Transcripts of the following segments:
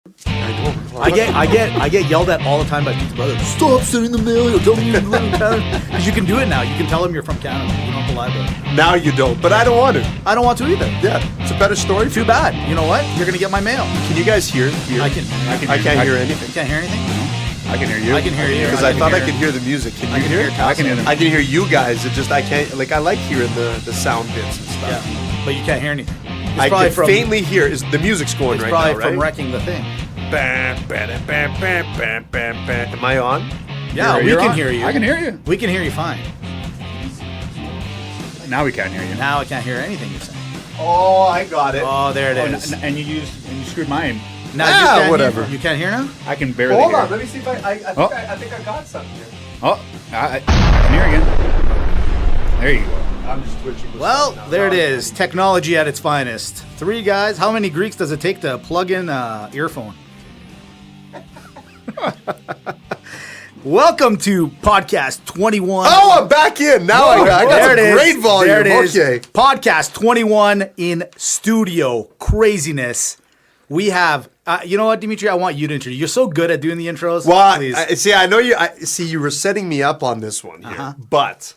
I get yelled at all the time by Pete's brother. Stop sending the mail. You're telling me you're from Canada. Because you can do it now. You can tell them you're from Canada. You don't have to lie about it. Now you don't, but I don't want to. I don't want to either. Yeah, it's a better story. Too bad. You know what? You're gonna get my mail. Can you guys hear? I can. I can't hear anything. You can't hear anything? I can hear you. I can hear you. Because I thought I could hear the music. Can you hear it? I can hear them. I can hear you guys. It just I can't. Like I like hearing the sound bits and stuff. Yeah, but you can't hear anything. It's I probably can faintly hear. Is the music's going It's right probably now, right? from wrecking the thing. Am I on? Yeah, we can hear you. I can hear you. We can hear you fine. Now we can't hear you. Now I can't hear anything you're saying. Oh, I got it. Oh, there it is. And you screwed mine. Now you can't whatever. Hear. You can't hear now? I can barely Hold hear. on, let me see if I think I got something here. Oh, I can hear again. There you go. I'm just twitching. Well, there it is. Technology at its finest. 3 guys. How many Greeks does it take to plug in an earphone? Welcome to podcast 21. Oh, I'm back in. Now I got There some it is. great volume. There it is. Okay. Podcast 21 in studio. Craziness. We have, you know what, Dimitri? I want you to introduce. You're so good at doing the intros. Well, Please. I know you. You were setting me up on this one here, but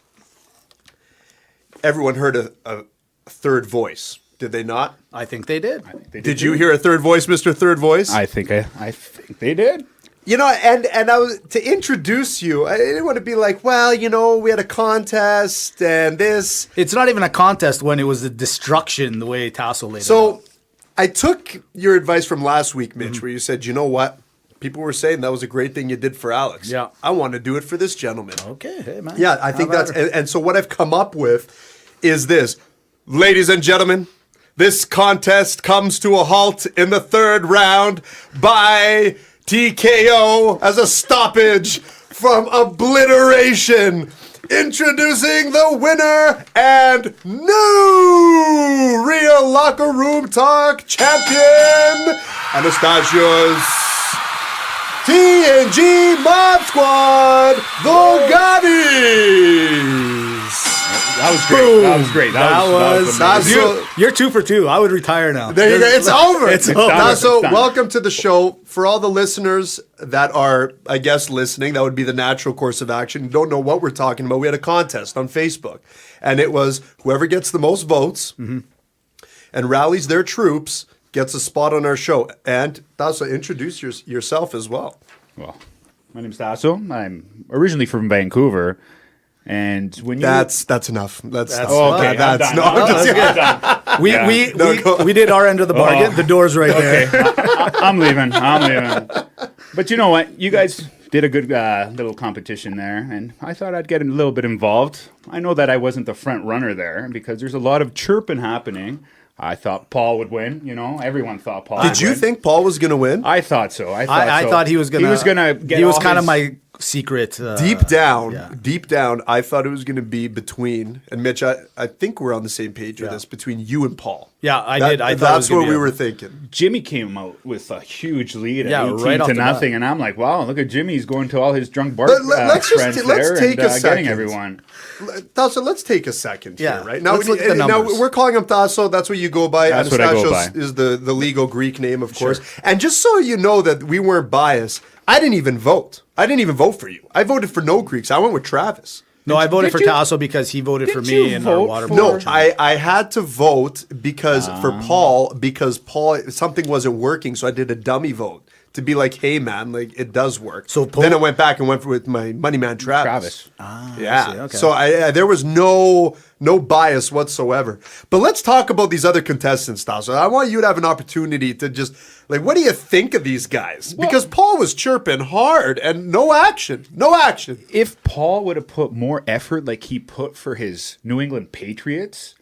everyone heard a third voice, did they not? I think they did. Did you hear a third voice, Mr. Third Voice? I think they did. You know, and I was to introduce you. I didn't want to be like, well, you know, we had a contest and this. It's not even a contest when it was a destruction the way Tasso laid it out. So I took your advice from last week, Mitch, where you said, you know what? People were saying that was a great thing you did for Alex. Yeah. I want to do it for this gentleman. Okay, hey, man. Yeah, I think How that's, about and so what I've come up with is this. Ladies and gentlemen, this contest comes to a halt in the 3rd round by TKO as a stoppage from obliteration. Introducing the winner and new Real Locker Room Talk champion, Anastasia's TNG Mob Squad, the Gavis. That was great. Boom. That was great. That was amazing. You're 2 for 2. I would retire now. There you go. It's over. It's over. done. So, It's done. welcome to the show. For all the listeners that are, I guess, listening, that would be the natural course of action. You don't know what we're talking about. We had a contest on Facebook, and it was whoever gets the most votes and rallies their troops gets a spot on our show. And Tasso, introduce yourself as well. Well, my name's Tasso. I'm originally from Vancouver. And when you That's enough. That's okay. that's I'm no. done. I'm just- I'm done. We, Yeah. we did our end of the bargain. The door's right there. I'm leaving. But you know what? You guys did a good little competition there, and I thought I'd get a little bit involved. I know that I wasn't the front runner there because there's a lot of chirping happening. I thought Paul would win. You know, everywn thought Paul would Did you win. think Paul was going to win? I thought so. I thought he was gonna. He was gonna get. He was all kind of his- my secret. Deep down, yeah. I thought it was going to be between, and Mitch, I think we're on the same page with this, between you and Paul. Yeah, I did. I thought it was that's gonna what be we a- were thinking. Jimmy came out with a huge lead at Yeah, 18 right off to the bat. nothing, and I'm like, wow, look at Jimmy. He's going to all his drunk bar Let's friends let's take there a and second. getting everyone. Tasso, let's take a second Yeah, here, right? Now, let's look at the now numbers. we're calling him Tasso. That's what you go by. That's what I go Anastasios by. is the legal Greek name, of course. And just so you know that we weren't biased, I didn't even vote. I didn't even vote for you. I voted for no Greeks. I went with Travis. No, I voted did for you- Tasso because he voted for did me you in our vote water for- No, bowl. I had to vote because for Paul, because Paul, something wasn't working, so I did a dummy vote to be like, hey man, like it does work. So then I went back and went with my money man Travis. Yeah. see, okay. So I there was no bias whatsoever. But let's talk about these other contestants, Tasso. I want you to have an opportunity to just like, what do you think of these guys? Because Paul was chirping hard and no action. If Paul would have put more effort like he put for his New England Patriots,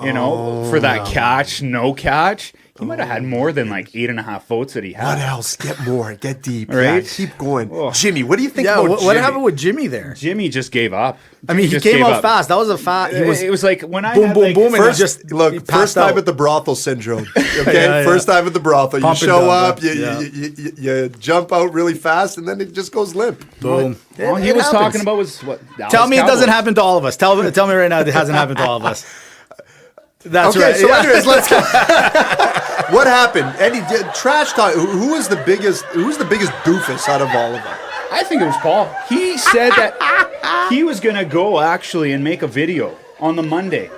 you know, for that catch, no catch, he might have had more than like 8.5 votes that he had. What else? Get more. Get deep. Right? Yeah, keep going. Oh. Jimmy, what do you think Yeah, about what Jimmy? happened with Jimmy there? Jimmy just gave up. I mean, he just came gave out up. fast. That was a fast. It was like when I boom, had, boom, like, boom, and First, he just he look, passed first time out. at the brothel syndrome. Okay, Yeah. first time at the brothel. Pump you and show dump, up, yeah. you jump out really fast, and then it just goes limp. Boom. All he It was happens. talking about was what? Tell me it doesn't Cowboys. happen to all of us. Tell me right now it hasn't happened to all of us. That's okay, right. so yeah. anyways, let's go. What happened? Any trash talk? Who was the biggest? Who's the biggest doofus out of all of them? I think it was Paul. He said that he was going to go actually and make a video on the Monday.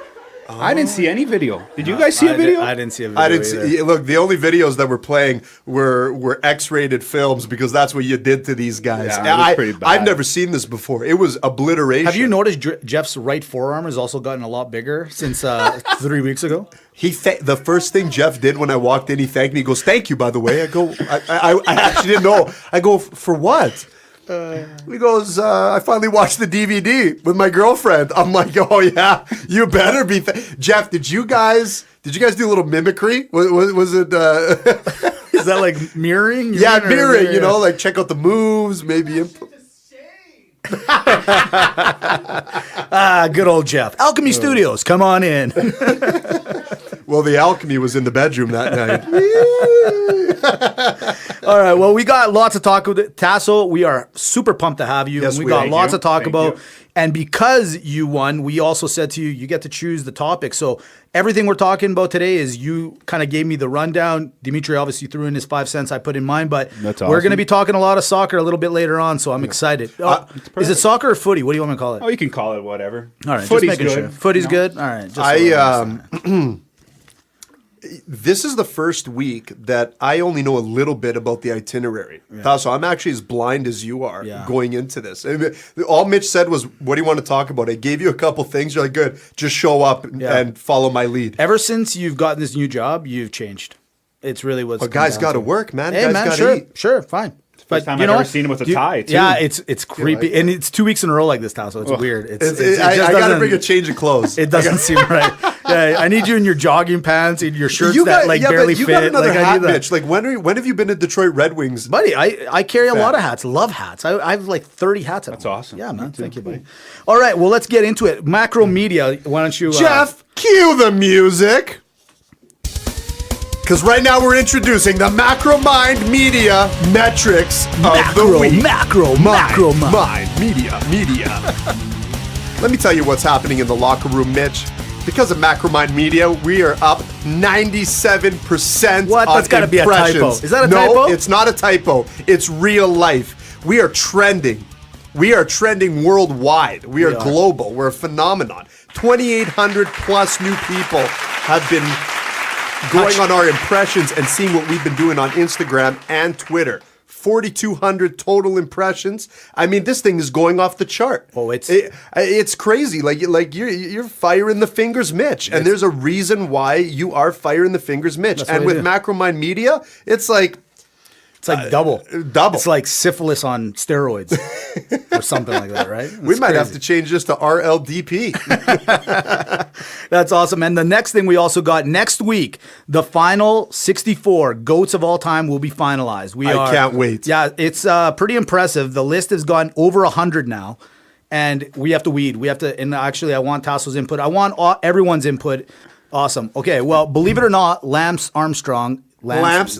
I didn't see any video. Did you guys see a video? I didn't see a video. I didn't either. see. Look, the only videos that were playing were X-rated films because that's what you did to these guys. Yeah, it was pretty bad. I've never seen this before. It was obliteration. Have you noticed Jeff's right forearm has also gotten a lot bigger since 3 weeks ago? The first thing Jeff did when I walked in, he thanked me. He goes, "Thank you, by the way." I go, I actually didn't know. I go, "For what?" He goes, "I finally watched the DVD with my girlfriend." I'm like, "Oh yeah, you better be." Jeff, did you guys do a little mimicry? Was it? Is that like mirroring? Yeah, mirroring. You know, like check out the moves, maybe. Good old Jeff. Alchemy Studios, come on in. Well, the alchemy was in the bedroom that night. All right. Well, we got lots to talk about. Tasso, we are super pumped to have you. Yes, and we we got are. lots to talk Thank about. you. And because you won, we also said to you, you get to choose the topic. So everything we're talking about today is you kind of gave me the rundown. Dimitri obviously threw in his 5 cents. I put in mine. But That's we're going to awesome. be talking a lot of soccer a little bit later on. So I'm excited. Is it soccer or footy? What do you want me to call it? Oh, you can call it whatever. All right. Footy's just making good. sure. Footy's you know? good? All right. Just so we're on the same. This is the first week that I only know a little bit about the itinerary. So I'm actually as blind as you are going into this. And all Mitch said was, "What do you want to talk about?" I gave you a couple things. You're like, "Good, just show up and follow my lead." Ever since you've gotten this new job, you've changed. It's really what's. But guys got to work, man. Hey, Guys man, got to sure, eat. sure, fine. First time I've ever seen him with a tie, too. Yeah, it's creepy, and it's 2 weeks in a row like this now, so it's weird. It just I got to doesn't- bring a change of clothes. It doesn't seem right. Yeah, I need you in your jogging pants, in your shirts that barely but you fit. got another like, I hat, need that. Mitch. Like when have you been to Detroit Red Wings? Buddy, I carry a lot of hats. Love hats. I have like 30 hats. That's awesome. Yeah, man. Thank you, buddy. All right, well, let's get into it. Macro media. Why don't you, Jeff, cue the music. Because right now we're introducing the Macro Mind Media metrics of the week. Macro Mind, media. Let me tell you what's happening in the locker room, Mitch. Because of Macro Mind Media, we are up 97% What? on That's gotta be a impressions. typo. Is that a No, typo? it's not a typo. It's real life. We are trending. We are trending worldwide. We are global. We're a phenomenon. 2,800 plus new people have been going on our impressions and seeing what we've been doing on Instagram and Twitter. 4,200 total impressions. I mean, this thing is going off the chart. Oh, it's crazy. Like you're firing the fingers, Mitch. And there's a reason why you are firing the fingers, Mitch. That's And what I with do. Macromind Media, it's like double. double. It's like syphilis on steroids or something like that, right? we might have to change this to RLDP. That's awesome. And the next thing we also got next week, the final 64 GOATs of all time will be finalized. I can't wait. Yeah, it's pretty impressive. The list has gone over 100 now. And we have to weed. We have to, and actually I want Tasso's input. I want everyone's input. Awesome. Okay, well, believe it or not, Lance Armstrong. Lamps.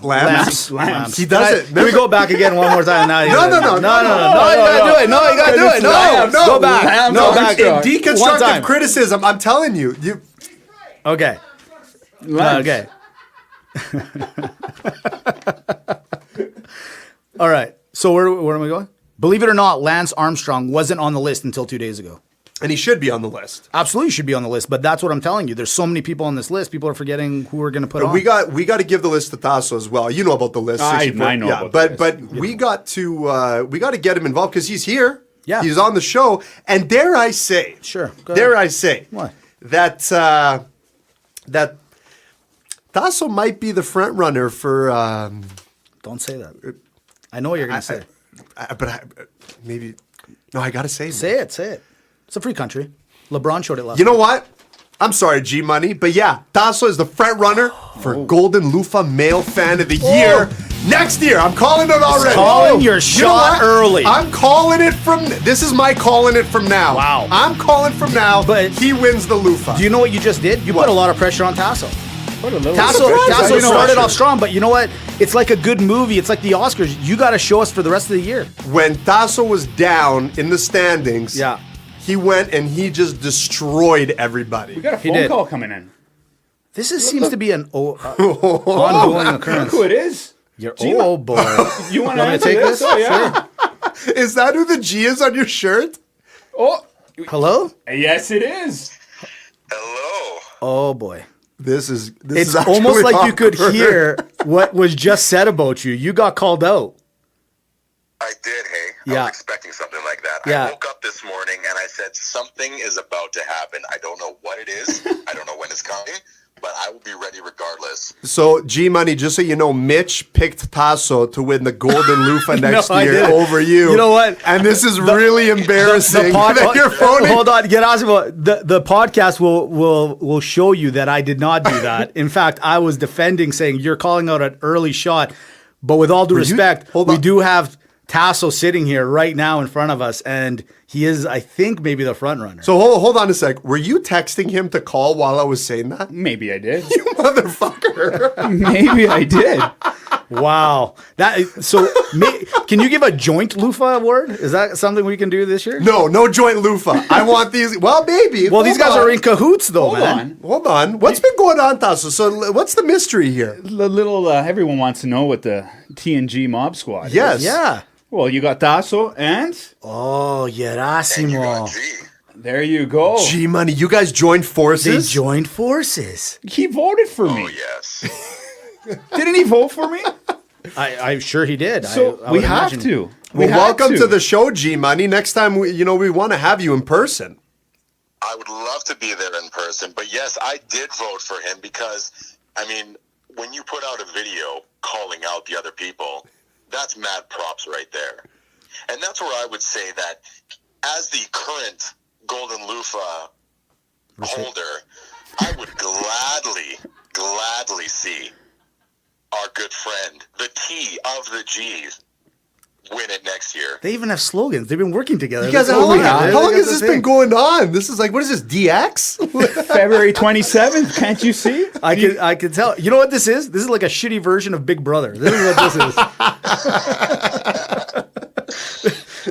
He does it. Can we go back again one more time? No, No. you gotta do it. No, you gotta do it. No, go back. No, back. in One deconstructive time. criticism, I'm telling you. Okay. Okay. All right. So where am I going? Believe it or not, Lance Armstrong wasn't on the list until 2 days ago. And he should be on the list. Absolutely should be on the list, but that's what I'm telling you. There's so many people on this list. People are forgetting who we're going to put on. We got to give the list to Tasso as well. You know about the list. I know about the list. But we got to get him involved because he's here. Yeah. He's on the show. And dare I say, Sure, go dare ahead. I say, What? that Tasso might be the front runner for. Don't say that. I know what you're going to say. Maybe. No, I got to say. Say it. It's a free country. LeBron showed it last You know night. what? I'm sorry, G Money, but yeah, Tasso is the front runner for Golden Loofah Male Fan of the Year next year. I'm calling it already. calling your You know shot what? early. I'm calling it from. This is my calling it from now. Wow. I'm calling from now. But- he wins the Loofah. Do you know what you just did? You put a lot of pressure on Tasso. Tasso pressure. started off strong, but you know what? It's like a good movie. It's like the Oscars. You got to show us for the rest of the year. When Tasso was down in the standings, Yeah. he went and he just destroyed everybody. We got a He phone did. call coming in. seems to be an ongoing occurrence. Who it is? Oh boy. You want to Want me to take take this? this? Oh, yeah. Is that who the G is on your shirt? Oh, Hello? yes, it is. Hello. Oh boy. This is It's actually almost like you could awkward. hear what was just said about you. You got called out. I did, hey. I Yeah. was expecting something like that. Yeah. I woke up this morning and I said, something is about to happen. I don't know what it is. I don't know when it's coming, but I will be ready regardless. So, G Money, just so you know, Mitch picked Tasso to win the Golden Lufa next I year didn't. over you. You know what? And this is really embarrassing that you're phoning. Hold on, get Osmo. The podcast will show you that I did not do that. In fact, I was defending, saying you're calling out an early shot. But with all due respect, hold we on. do have Tasso sitting here right now in front of us, and he is, I think, maybe the front runner. So hold on a sec. Were you texting him to call while I was saying that? Maybe I did. You motherfucker. Maybe I did. Wow. Can you give a joint loofah award? Is that something we can do this year? No joint loofah. I want these. Well, baby. Well, these guys are in cahoots, though, Hold man. on. Hold on. What's been going on, Tasso? So, what's the mystery here? The little, everyone wants to know what the TNG mob squad Yes. is. Yeah. Well, you got Tasso, and Oh, And you Gerasimo. got G. there you go. G Money, you guys joined They forces? joined forces. He voted for Oh, me. yes. Didn't he vote for me? I'm sure he did. So I we would have imagine. to. Well, We have welcome to the show, G Money. Next time, we want to have you in person. I would love to be there in person, but yes, I did vote for him because, I mean, when you put out a video calling out the other people, that's mad props right there. And that's where I would say that as the current Golden Loofah holder, I would gladly see our good friend, the T of the G's, win it next year. They even have slogans. They've been working together. You guys, That's how what long, we have. how long That's has the this been thing. going on? This is like, what is this, DX? February 27th. Can't you see? I can tell. You know what this is? This is like a shitty version of Big Brother. This is what this is.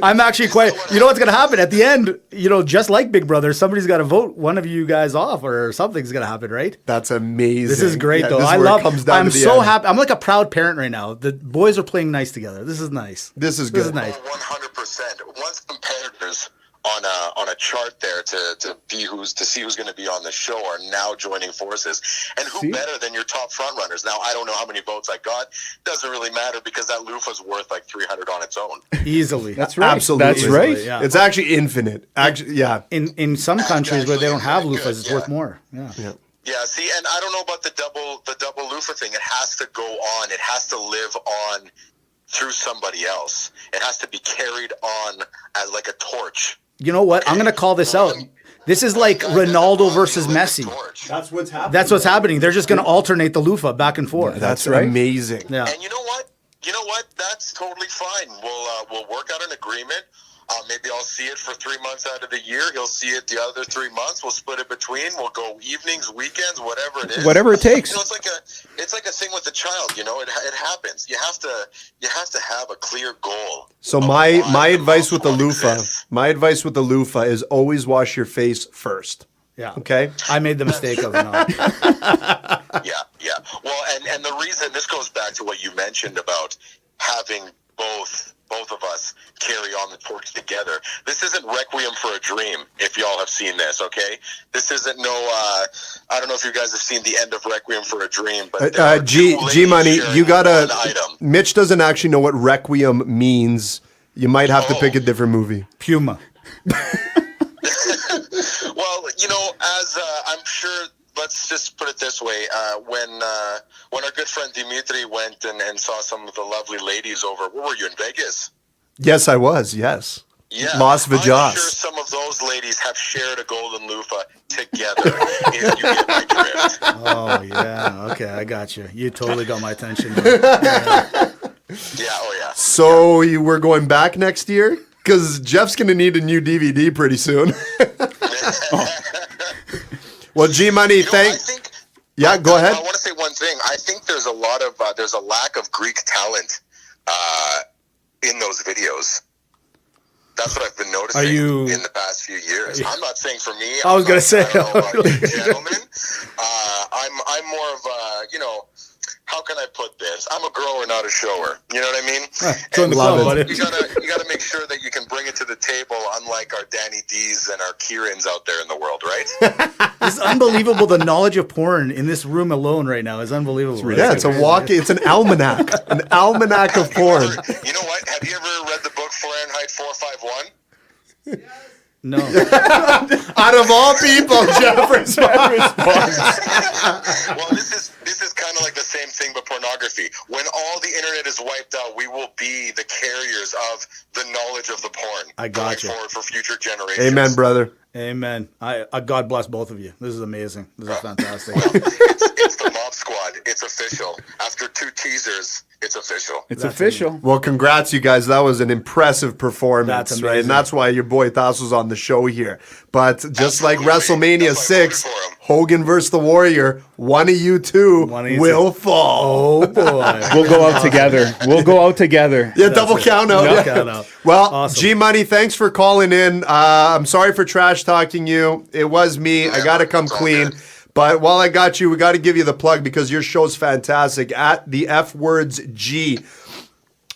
I'm actually quite. You know what's gonna happen at the end? Just like Big Brother, somebody's got to vote one of you guys off, or something's gonna happen, right? That's amazing. This is great, Yeah, though. this is I where it love. comes down I'm to the so end. happy. I'm like a proud parent right now. The boys are playing nice together. This is nice. This is This good. is nice. 100%. Once competitors on a chart there to see who's going to be on the show are now joining forces, and who See? better than your top front runners? Now I don't know how many votes I got. Doesn't really matter because that loofah's worth like 300 on its own. Easily. That's right. Absolutely. That's right. Yeah. It's actually infinite. Actually, yeah. In some countries where they don't have actually loofahs, it's good, worth yeah. more. Yeah. Yeah, see, and I don't know about the double loofah thing. It has to go on. It has to live on through somebody else. It has to be carried on as like a torch. You know what? I'm gonna call this out. This is like Ronaldo versus Messi. That's what's happening. That's what's happening. They're just gonna alternate the loofah back and forth. That's right. amazing. Yeah. And you know what? That's totally fine. We'll work out an agreement. Maybe I'll see it for 3 months out of the year. He'll see it the other 3 months. We'll split it between. We'll go evenings, weekends, whatever it is. Whatever it takes. It's like a thing with a child. It happens. You have to have a clear goal. So of my why the advice with the mouse loofah, exists. is always wash your face first. Yeah. Okay. I made the mistake of not. Yeah. Well, and the reason this goes back to what you mentioned about having both of us carry on the torch together. This isn't Requiem for a Dream, if y'all have seen this, okay? This isn't I don't know if you guys have seen the end of Requiem for a Dream, but there are G two ladies Money, sharing you gotta. one item. Mitch doesn't actually know what requiem means. You might have to Oh. pick a different movie. Puma. Well, as I'm sure, let's just put it this way: when our good friend Dimitri went and saw some of the lovely ladies over, where were you, in Vegas? Yes, I was. Yes. Yeah, Las I'm Vegas. sure some of those ladies have shared a golden loofah together. If you get my drift. Oh yeah. Okay, I got you. You totally got my attention. Yeah, oh yeah. So you were going back next year? Because Jeff's going to need a new DVD pretty soon. Well, G Money, I think. Yeah, go ahead. I want to say one thing. I think there's a there's a lack of Greek talent in those videos. That's what I've been noticing Are you- in the past few years. I'm not saying for me. I was I'm gonna not- say- I don't know about you gentlemen. I'm more of a, how can I put this? I'm a grower, not a shower. You know what I mean? join the club, buddy. You gotta make sure that you can bring it to the table, unlike our Danny D's and our Kierans out there in the world, right? It's unbelievable. The knowledge of porn in this room alone right now is unbelievable. Yeah, it's it's an almanac. An almanac of porn. You know what? Have you ever read the book Fahrenheit 451? No. Out of all people, Jeff responds. Well, this is kind of like the same thing, but pornography. When all the internet is wiped out, we will be the carriers of the knowledge of the porn. I gotcha. Going forward for future generations. Amen, brother. Amen. God bless both of you. This is amazing. This is fantastic. It's the Mob Squad. It's official. After 2 teasers, it's official. It's official. Well, congrats, you guys. That was an impressive performance, That's right? amazing. And that's why your boy Tasso's on the show here. But just like Absolutely. WrestleMania That's why I 6, voted for him. Hogan versus the Warrior, one of you two One of you will fall. Oh, boy. We'll go out together. We'll go out together. Yeah, double it. count out. Double Yeah. count out. Well, Awesome. G Money, thanks for calling in. I'm sorry for trash talking you. It was me. I got to come it's all clean. good. But while I got you, we got to give you the plug because your show's fantastic at the F Words G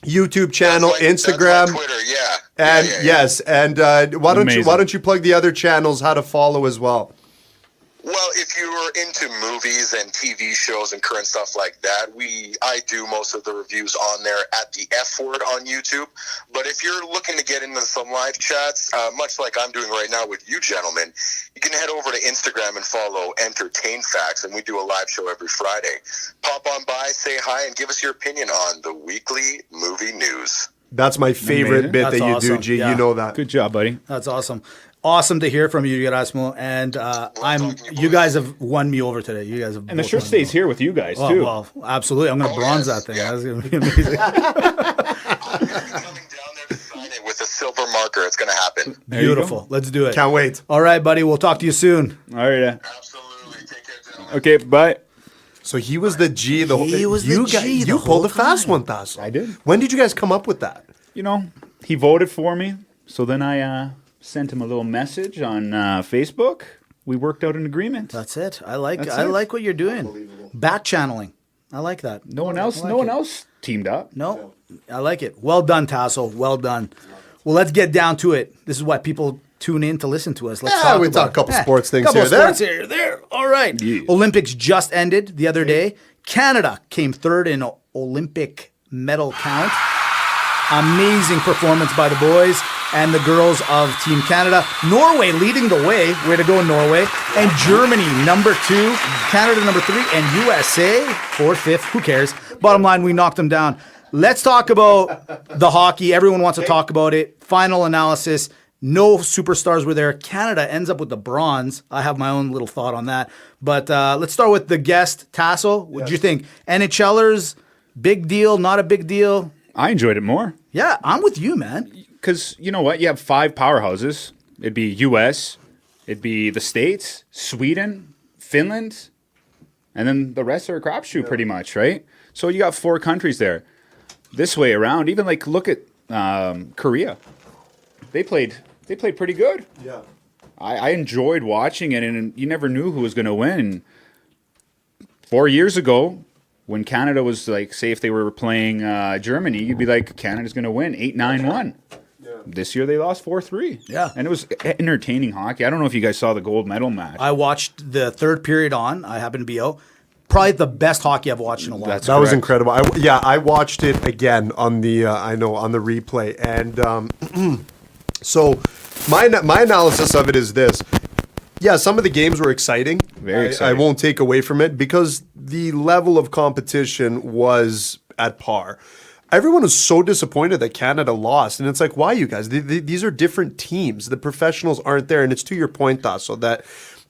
YouTube channel, That's my Instagram. Twitter, yeah. And Yeah. yes, and why Amazing. don't you plug the other channels how to follow as well? Well, if you're into movies and TV shows and current stuff like that, I do most of the reviews on there at the F Word on YouTube. But if you're looking to get into some live chats, much like I'm doing right now with you gentlemen, you can head over to Instagram and follow Entertain Facts, and we do a live show every Friday. Pop on by, say hi, and give us your opinion on the weekly movie news. That's my favorite Amazing. bit That's that you awesome. do, G. Yeah. You know that. Good job, buddy. That's awesome. Awesome to hear from you, Erasmo. And you guys have won me over today. You guys have. And the both shirt won me stays over. here with you guys, Oh, too. well, absolutely. I'm going to Oh, bronze yes. that thing. Yeah. That's going to be amazing. I'm going to be coming down there to sign it with a silver marker. It's going to happen. There you go. Beautiful. Let's do it. Can't wait. All right, buddy. We'll talk to you soon. All right. Absolutely. Take care, gentlemen. Okay, bye. So he was the G. He was the you G guys, the you whole pulled a fast time. one, Tasso. I did. When did you guys come up with that? He voted for me, so then I sent him a little message on Facebook. We worked out an agreement. That's it. I like That's I it. like what you're doing. Back channeling. I like that. No one else. I No like one it. else teamed up. No, I like it. Well done, Tasso. Well done. Well, let's get down to it. This is why people tune in to listen to us. Let's Yeah, talk we about talk it. a couple Yeah, sports things couple here, of there. sports here, there. All right. Yeah. Olympics just ended the other day. Canada came third in Olympic medal count. Amazing performance by the boys and the girls of Team Canada. Norway leading the way. Way to go, Norway. And Germany, number 2. Canada, number 3. And USA, 4th, 5th. Who cares? Bottom line, we knocked them down. Let's talk about the hockey. Everyone wants to talk about it. Final analysis. No superstars were there. Canada ends up with the bronze. I have my own little thought on that. But let's start with the guest, Tasso. What do you think? NHLers, big deal, not a big deal? I enjoyed it more Yeah, I'm with you, man. because you know what? You have 5 powerhouses. It'd be U.S., it'd be the States, Sweden, Finland, and then the rest are a crapshoot pretty much, right? So you got 4 countries there. This way around, even like look at Korea. They played pretty good. Yeah. I enjoyed watching it, and you never knew who was going to win. 4 years ago, when Canada was like, say if they were playing Germany, you'd be like, Canada's going to win 8-9-1. This year they lost 4-3. Yeah. And it was entertaining hockey. I don't know if you guys saw the gold medal match. I watched the third period on. I happened to be out. Probably the best hockey I've watched in a while. That's- That was Correct. incredible. I watched it again on the on the replay, and so my analysis of it is this. Yeah, some of the games were exciting. Very I exciting. won't take away from it because the level of competition was at par. Everyone was so disappointed that Canada lost, and it's like, why, you guys? These are different teams. The professionals aren't there, and it's to your point, Tasso, that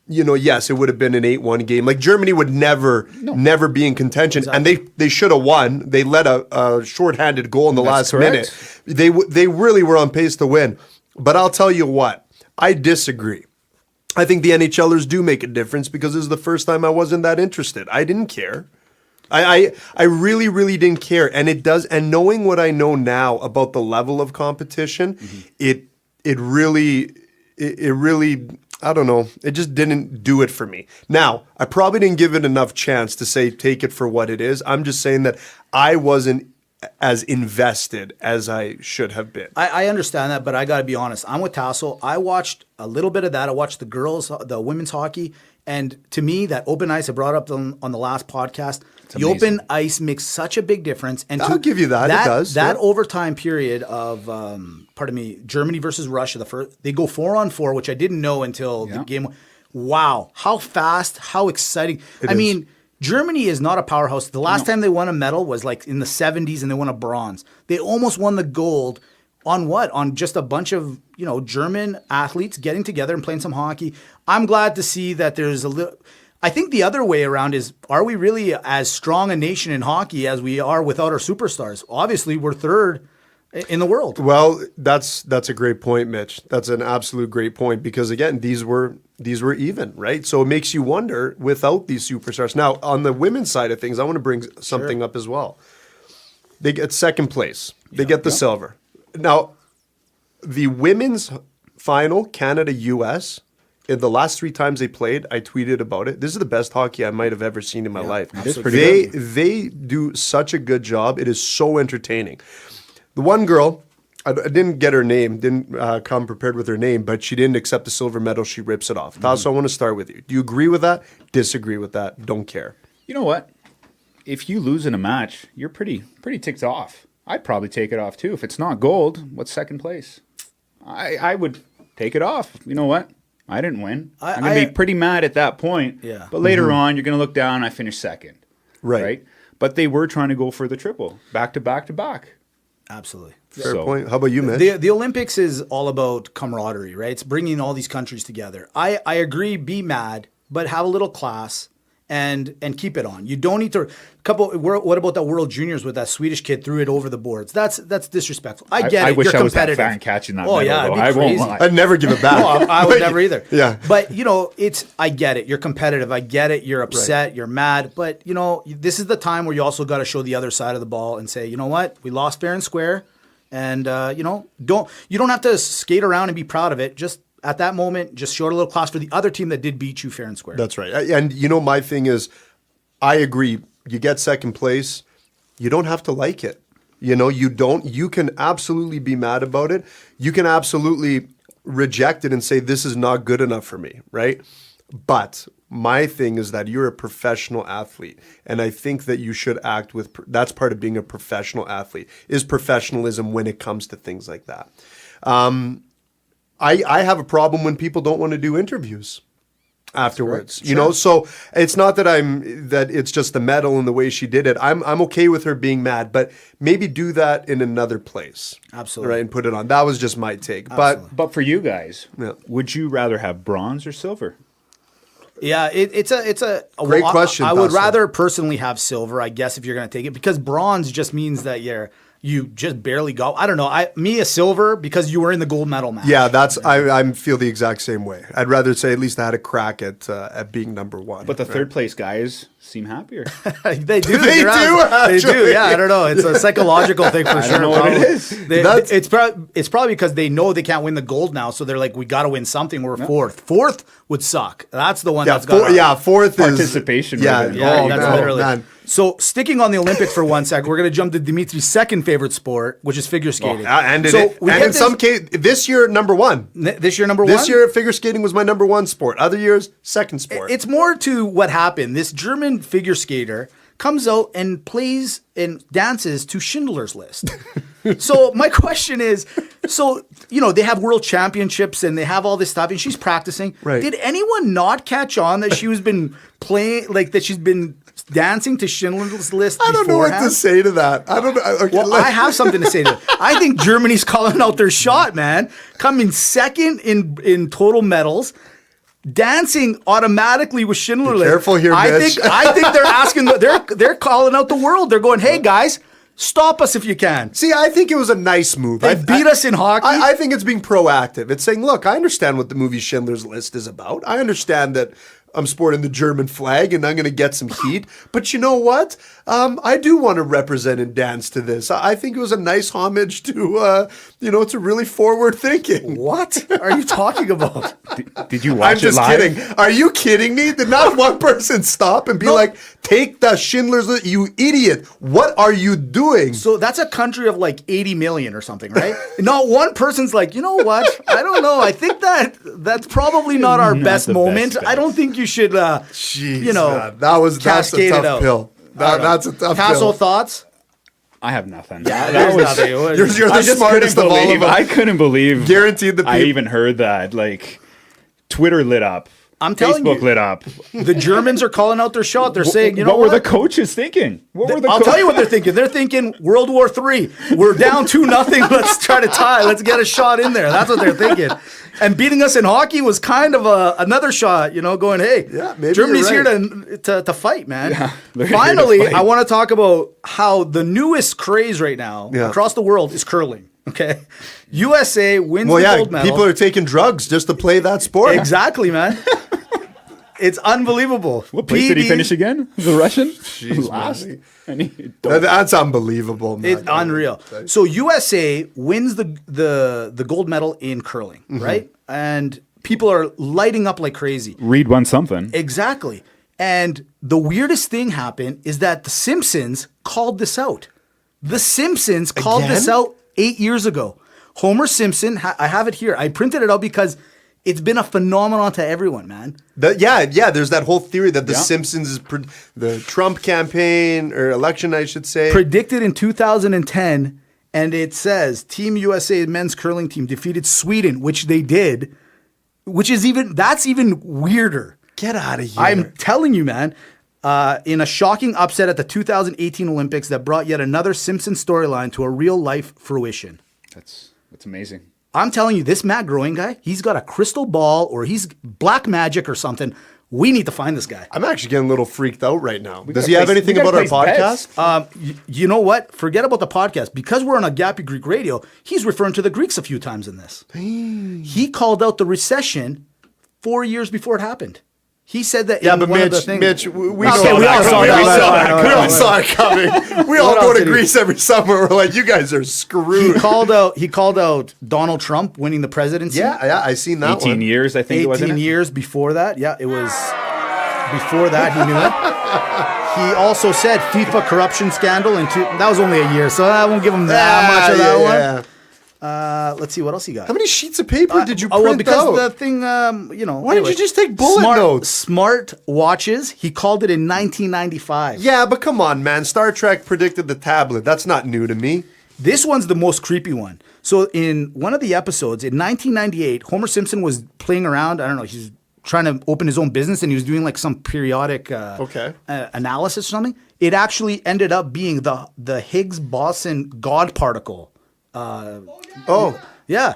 yes, it would have been an 8-1 game. Like Germany would never be in contention, and they should have won. They let a shorthanded goal in the last correct. minute. They really were on pace to win. But I'll tell you what, I disagree. I think the NHLers do make a difference because this is the first time I wasn't that interested. I didn't care. I really, really didn't care. And it does. And knowing what I know now about the level of competition, it it really, I don't know. It just didn't do it for me. Now, I probably didn't give it enough chance to say take it for what it is. I'm just saying that I wasn't as invested as I should have been. I understand that, but I got to be honest. I'm with Tassel. I watched a little bit of that. I watched the women's hockey. And to me, that open ice, I brought up on the last podcast, the open ice makes such a big difference. And I'll give you that. It does. That overtime period of, Germany versus Russia, they go 4-on-4, which I didn't know until the game. Wow. How fast, how exciting. I mean, Germany is not a powerhouse. The last time they won a medal was like in the 70s and they won a bronze. They almost won the gold on what? On just a bunch of, German athletes getting together and playing some hockey. I'm glad to see that there's a little... I think the other way around is, are we really as strong a nation in hockey as we are without our superstars? Obviously, we're third in the world. Well, that's a great point, Mitch. That's an absolute great point because again, these were even, right? So it makes you wonder without these superstars. Now, on the women's side of things, I want to bring something up as well. They get second place. They get the silver. Now, the women's final, Canada-US, in the last 3 times they played, I tweeted about it. This is the best hockey I might have ever seen in my life. They do such a good job. It is so entertaining. The one girl, I didn't get her name, didn't come prepared with her name, but she didn't accept the silver medal. She rips it off. So I want to start with you. Do you agree with that? Disagree with that? Don't care. You know what? If you lose in a match, you're pretty ticked off. I'd probably take it off too. If it's not gold, what's second place? I would take it off. You know what? I didn't win. I'm going to be pretty mad at that point. Yeah. But later on, you're going to look down, I finished second. Right. But they were trying to go for the triple. Back to back to back. Absolutely. Fair point. How about you, Mitch? The Olympics is all about camaraderie, right? It's bringing all these countries together. I agree, be mad, but have a little class and keep it on. You don't need to what about that World Juniors with that Swedish kid threw it over the boards? That's disrespectful. I get it. I wish You're I was that competitive. fan catching that Oh medal, yeah, though. it'd be I won't crazy. lie. I'd never give it back. No, I would never either. Yeah. But, I get it. You're competitive. I get it. You're upset. Right. You're mad. But, this is the time where you also got to show the other side of the ball and say, you know what? We lost fair and square. And, you don't have to skate around and be proud of it. Just at that moment, just show it a little class for the other team that did beat you fair and square. That's right. And, my thing is, I agree. You get second place. You don't have to like it. You can absolutely be mad about it. You can absolutely reject it and say, this is not good enough for me, right? But my thing is that you're a professional athlete. And I think that you should act that's part of being a professional athlete, is professionalism when it comes to things like that. I have a problem when people don't want to do interviews afterwards, so it's not that it's just the medal and the way she did it. I'm okay with her being mad, but maybe do that in another place. Absolutely. Right. And put it on. That was just my take. Absolutely. But for you guys, would you rather have bronze or silver? Yeah, it's a great question. I would rather personally have silver, I guess, if you're going to take it, because bronze just means that you just barely got. I don't know. A silver because you were in the gold medal match. Yeah, I feel the exact same way. I'd rather say at least I had a crack at being number one. But the third place guys seem happier. They do. They do. Yeah, I don't know. It's a psychological thing for sure. I don't know what it is. It's probably because they know they can't win the gold now, so they're like, we got to win something. We're fourth. Fourth would suck. That's the one that's got fourth participation. Is Participation. Yeah, that's literally. Man. So sticking on the Olympics for 1 second, we're going to jump to Dimitri's second favorite sport, which is figure skating. In some case, this year, number one. This year, number one? This year, figure skating was my number one sport. Other years, second sport. It's more to what happened. This German figure skater comes out and plays and dances to Schindler's List. So my question is, they have world championships and they have all this stuff and she's practicing. Right. Did anyone not catch on that she's been dancing to Schindler's List I don't know what beforehand? to say to that. I don't know. Okay, Well, I have something to say to that. I think Germany's calling out their shot, man. Coming second in total medals. Dancing automatically with Schindler's List. Careful here, Mitch. I think they're asking. They're calling out the world. They're going, "Hey guys, stop us if you can." See, I think it was a nice move. They beat us in hockey. I think it's being proactive. It's saying, look, I understand what the movie Schindler's List is about. I understand that I'm sporting the German flag and I'm going to get some heat. But you know what? I do want to represent and dance to this. I think it was a nice homage to, to really forward thinking. What are you talking about? Did you watch I'm just it live? kidding. Are you kidding me? Did not one person stop and be like, take the Schindler's List, you idiot. What are you doing? So that's a country of like 80 million or something, right? Not one person's like, you know what? I don't know. I think that's probably not our best the moment. best I don't think you should, Jeez, man. that's a cascade it tough out. pill. That's a tough Castle pill. thoughts? I have nothing. There's nothing. You're I the just smartest couldn't of all of believe. them. I couldn't believe. Guaranteed the I people. even heard that. Like, Twitter lit up. I'm telling Facebook you. lit up. The Germans are calling out their shot. They're saying, you know what what? were the coaches thinking? What were the I'll tell you what they're thinking. They're thinking World War III. We're down 2-0. Let's try to tie. Let's get a shot in there. That's what they're thinking. And beating us in hockey was kind of another shot, going, hey, Yeah, maybe Germany's you're here to fight, man. Yeah, they're here to Finally, fight. I want to talk about how the newest craze right now across the world is curling. Okay, USA wins the gold medal. people are taking drugs just to play that sport. Exactly, man. It's unbelievable. What place did he PD finish again? The Russian? Jeez, Last? man. And he That's unbelievable, man. It's unreal. So USA wins the gold medal in curling, right? And people are lighting up like crazy. Reed won something. Exactly. And the weirdest thing happened is that The Simpsons called this out. The Simpsons called this Again? out 8 years ago. Homer Simpson, I have it here. I printed it out because it's been a phenomenon to everyone, man. There's that whole theory that The Yeah. Simpsons is the Trump campaign or election, I should say. Predicted in 2010, and it says Team USA men's curling team defeated Sweden, which they did, that's even weirder. Get out of here. I'm telling you, man, in a shocking upset at the 2018 Olympics that brought yet another Simpson storyline to a real life fruition. That's amazing. I'm telling you, this Matt Growing guy, he's got a crystal ball or he's black magic or something. We need to find this guy. I'm actually getting a little freaked out right now. Does gotta he have place- anything we gotta about our place podcast? bets. You know what? Forget about the podcast. Because we're on a Gappy Greek radio, he's referring to the Greeks a few times in this. He called out the recession 4 years before it happened. He said that Yeah, in but one of the Mitch, things. Mitch, we Okay, saw we that all saw coming. that. We all saw it coming. We all What go else to did he- Greece every summer. We're like, you guys are He screwed. called out Donald Trump winning the presidency. Yeah, I seen that 18 one. years, I think it was. 18 years before that. Yeah, it was before that he knew it. He also said FIFA corruption scandal that was only a year, so I won't give him that much of that one. Yeah. Let's see what else he got. How many sheets of paper did you print well, because out? the thing, Why didn't you just take bullet notes? Smart watches. He called it in 1995. Yeah, but come on, man. Star Trek predicted the tablet. That's not new to me. This one's the most creepy one. So in one of the episodes in 1998, Homer Simpson was playing around. I don't know. He's trying to open his own business, and he was doing like some periodic analysis or something. It actually ended up being the Higgs-Boson God particle. Yeah.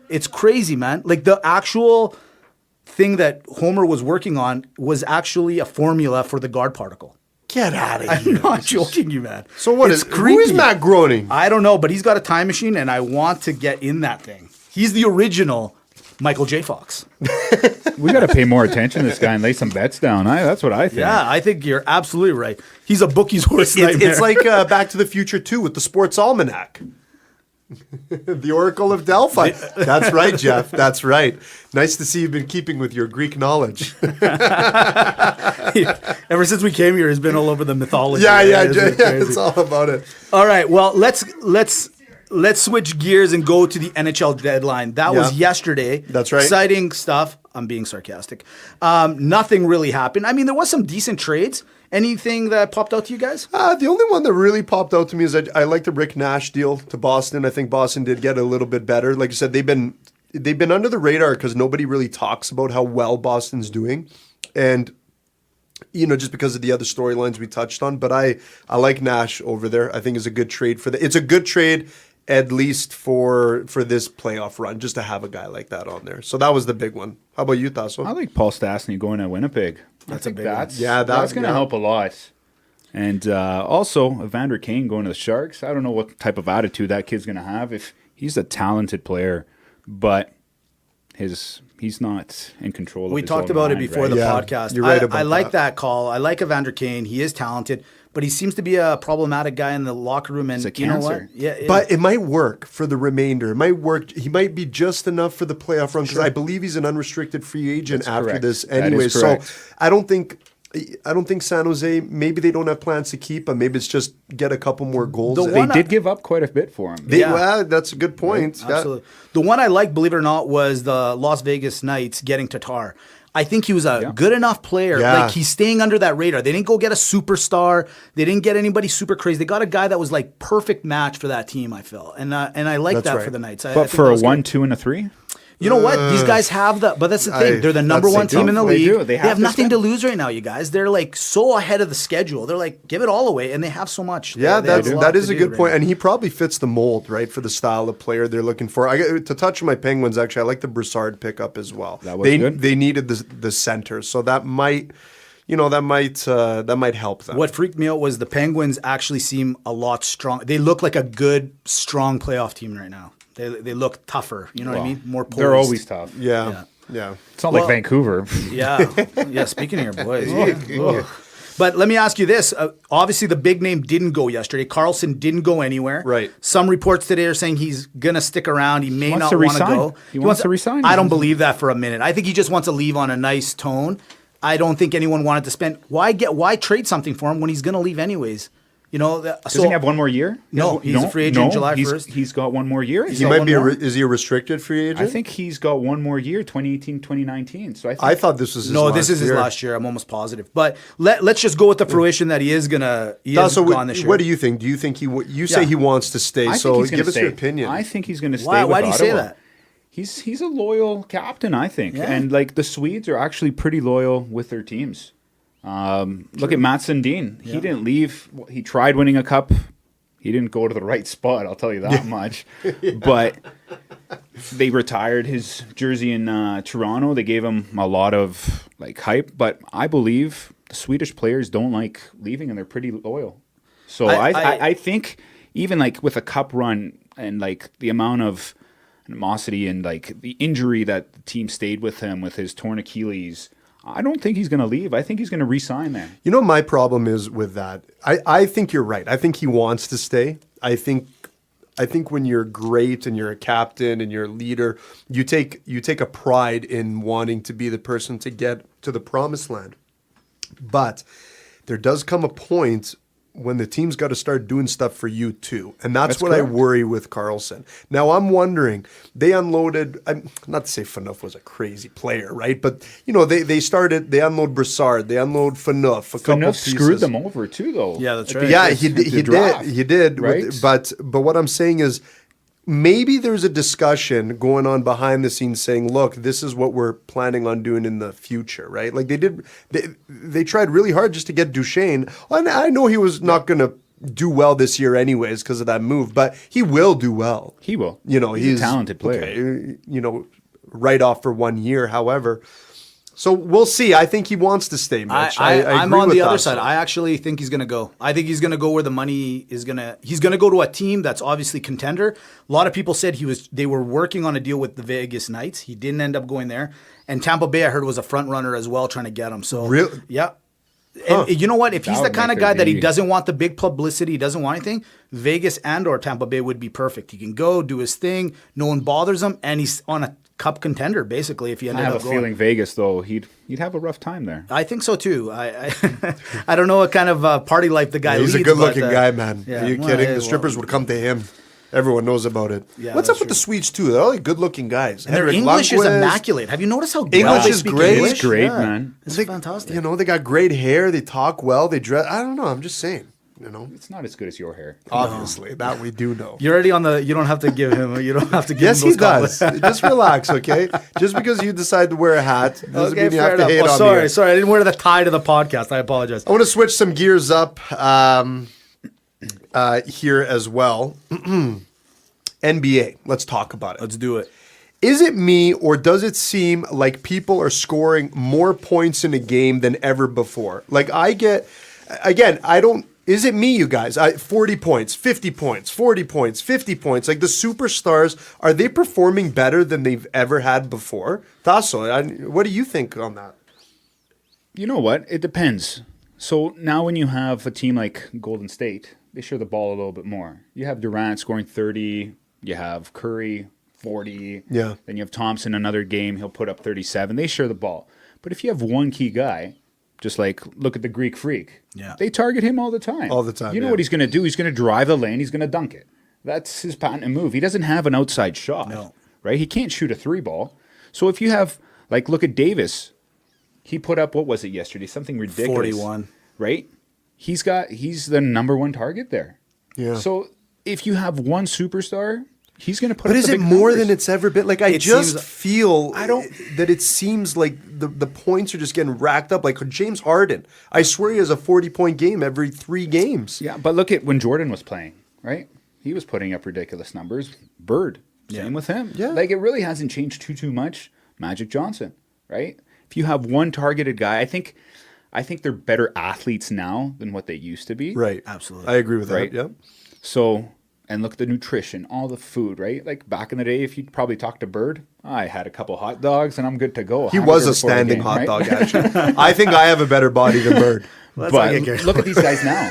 It's crazy, man. Like the actual thing that Homer was working on was actually a formula for the God particle. Get out of I'm here. not joking you, man. So what It's is who is creepy. Matt Groening? I don't know, but he's got a time machine, and I want to get in that thing. He's the original Michael J. Fox. We got to pay more attention to this guy and lay some bets down. That's what I think. Yeah, I think you're absolutely right. He's a bookie's worst nightmare. It's like Back to the Future 2 with the Sports Almanac. The Oracle of Delphi. That's right, Jeff. That's right. Nice to see you've been keeping with your Greek knowledge. Ever since we came here, he's been all over the mythology. Yeah, It's been crazy. it's all about it. All right, well, let's switch gears and go to the NHL deadline. That was Yeah. yesterday. That's right. Exciting stuff. I'm being sarcastic. Nothing really happened. I mean, there was some decent trades. Anything that popped out to you guys? The only one that really popped out to me is I like the Rick Nash deal to Boston. I think Boston did get a little bit better. Like I said, they've been under the radar because nobody really talks about how well Boston's doing, and just because of the other storylines we touched on. But I like Nash over there. I think it's a good trade for It's a good trade at least for this playoff run, just to have a guy like that on there. So that was the big one. How about you, Tasso? I like Paul Stastny going to Winnipeg. That's I a think big one. that's going to help a lot. And also, Evander Kane going to the Sharks. I don't know what type of attitude that kid's going to have. If he's a talented player, but he's not in control of We his talked own about it mind, before right? the Yeah, podcast. you're right about I like that. that call. I like Evander Kane. He is talented, but he seems to be a problematic guy in the locker room. And It's a you know what? cancer. Yeah, But it might work for the remainder. It might work. He might be just enough for the playoff run because I believe he's an unrestricted free agent That's after correct. this That anyway. is So correct. I don't think San Jose, maybe they don't have plans to keep him. Maybe it's just get a couple more goals. The in. one They did give up quite a bit for him. Yeah. Well, that's a good point. Yeah. absolutely. The one I like, believe it or not, was the Las Vegas Knights getting Tatar. I think he was a good enough player. Yeah. Like he's staying under that radar. They didn't go get a superstar. They didn't get anybody super crazy. They got a guy that was like perfect match for that team. I feel, and I like That's that right. for the Knights. I But think for a those guys- 1, 2, and a 3? you know what? These guys have the, but that's the thing. They're the number that's one the team in the They league. do. They They have have to nothing spend. to lose right now, you guys. They're like so ahead of the schedule. They're like, give it all away, and they have so much. Yeah, They have a lot that to is a do good right point, now. and he probably fits the mold, right, for the style of player they're looking for. To touch on my Penguins, actually, I like the Broussard pickup as well. That was good. They needed the center, so that might, that might help them. What freaked me out was the Penguins actually seem a lot strong. They look like a good, strong playoff team right now. They look tougher. You know what I mean? More poised. They're always tough. Yeah. It's not Well- like Vancouver. Yeah. Speaking of your boys. Yeah. Ugh. But let me ask you this. Obviously, the big name didn't go yesterday. Carlson didn't go anywhere. Right. Some reports today are saying he's going to stick around. He may wants not to want to resign. go. He wants to resign. I don't believe that for a minute. I think he just wants to leave on a nice tone. I don't think anyone wanted to spend. Why trade something for him when he's going to leave anyways? You know, Doesn't he have one more year? No, he's a free agent July 1st. He's got one more year. He got might one be. more? Is he a restricted free agent? I think he's got one more year, 2018, 2019. So I thought this was his No, last this is his year. last year. I'm almost positive. But let's just go with the fruition that he is gonna. He is So gone this year. what do you think? Do you think you say Yeah. he wants to stay? I So think he's gonna give us stay. your opinion. I think he's going to stay. Why? with Why do you say Ottawa. that? He's a loyal captain, I think, Yeah. and like the Swedes are actually pretty loyal with their teams. Look at Mats Sundin. He didn't leave. He tried winning a cup. He didn't go to the right spot. I'll tell you that much. But they retired his jersey in Toronto. They gave him a lot of like hype. But I believe the Swedish players don't like leaving, and they're pretty loyal. So I think even like with a cup run and like the amount of animosity and like the injury that the team stayed with him with his torn Achilles, I don't think he's going to leave. I think he's going to re-sign there. You know, my problem is with that. I think you're right. I think he wants to stay. I think when you're great and you're a captain and you're a leader, you take a pride in wanting to be the person to get to the promised land. But there does come a point when the team's got to start doing stuff for you too. And that's what correct. I worry with Carlson. Now, I'm wondering, they unloaded, not to say Phaneuf was a crazy player, right? But, they unload Broussard, they unload Phaneuf, a couple Phaneuf pieces. screwed them over too, though. Yeah, that's At right. the- Yeah, at he the draft, did. right? But what I'm saying is, maybe there's a discussion going on behind the scenes saying, look, this is what we're planning on doing in the future, right? Like they tried really hard just to get Duchesne. And I know he was not going to do well this year anyways because of that move, but he will do well. He will. He's a talented player. Okay, right off for 1 year, however. So we'll see. I think he wants to stay, Mitch. I'm agree on with the other that. side. I actually think he's going to go. I think he's going to go where the money is going to. He's going to go to a team that's obviously contender. A lot of people said they were working on a deal with the Vegas Knights. He didn't end up going there. And Tampa Bay, I heard, was a front runner as well, trying to get him. So Really? yeah. And you know what? If That he's the would kind make of guy their that he beauty. doesn't want the big publicity, he doesn't want anything, Vegas and or Tampa Bay would be perfect. He can go do his thing. No one bothers him, and he's on a cup contender basically. If he I ended have a up going. feeling Vegas, though, he'd have a rough time there. I think so too. I I don't know what kind of party life the guy leads. He's a good-looking but, guy, man. yeah. Are you Well, kidding? hey, The strippers would come to him. Everyone knows about it. Yeah, What's that's up with the true. Swedes too? They're all like good-looking guys. And their Henrik English is Lundqvist. immaculate. Have you noticed how English well they is speak great. English? It's great, man. It's They- fantastic. They got great hair. They talk well. They dress. I don't know. I'm just saying. It's not as good as your hair. Obviously, that we do know. You're already on the. You don't have to give him. You don't have to give Yes, him he those does. Just relax, okay? Just because you decide to wear a hat doesn't Okay, mean you fair have to enough. hate Oh, on me. sorry. I didn't wear the tie to the podcast. I apologize. I want to switch some gears up here as well. NBA. Let's talk about it. Let's do it. Is it me, or does it seem like people are scoring more points in a game than ever before? Like I get, again, I don't. Is it me, you guys? 40 points, 50 points, 40 points, 50 points. Like the superstars, are they performing better than they've ever had before? Tasso, what do you think on that? You know what? It depends. So now when you have a team like Golden State, they share the ball a little bit more. You have Durant scoring 30. You have Curry 40. Yeah. Then you have Thompson another game. He'll put up 37. They share the ball. But if you have one key guy, just like look at the Greek Freak. Yeah. They target him all the time. All the time, You know yeah. what he's going to do? He's going to drive the lane. He's going to dunk it. That's his patented move. He doesn't have an outside shot. No. Right? He can't shoot a 3-ball. So if you have, like, look at Davis. He put up, what was it yesterday? Something ridiculous. 41. Right? He's the number one target there. Yeah. So if you have one superstar, he's going to put But up is the it big more numbers. than it's ever been? Like, I It just seems- feel I don't- that it seems like the points are just getting racked up. Like James Harden, I swear he has a 40-point game every 3 games. Yeah, but look at when Jordan was playing, right? He was putting up ridiculous numbers. Bird, same with him. Yeah. Like, it really hasn't changed too much. Magic Johnson, right? If you have one targeted guy, I think they're better athletes now than what they used to be. Right. Absolutely. I agree with that. Right. Yeah. So, and look at the nutrition, all the food, right? Like back in the day, if you'd probably talk to Bird, I had a couple hot dogs and I'm good to go. He was a Before the standing game, hot right? dog, actually. I think I have a better body than Bird. Let's But not get carried look at these guys now.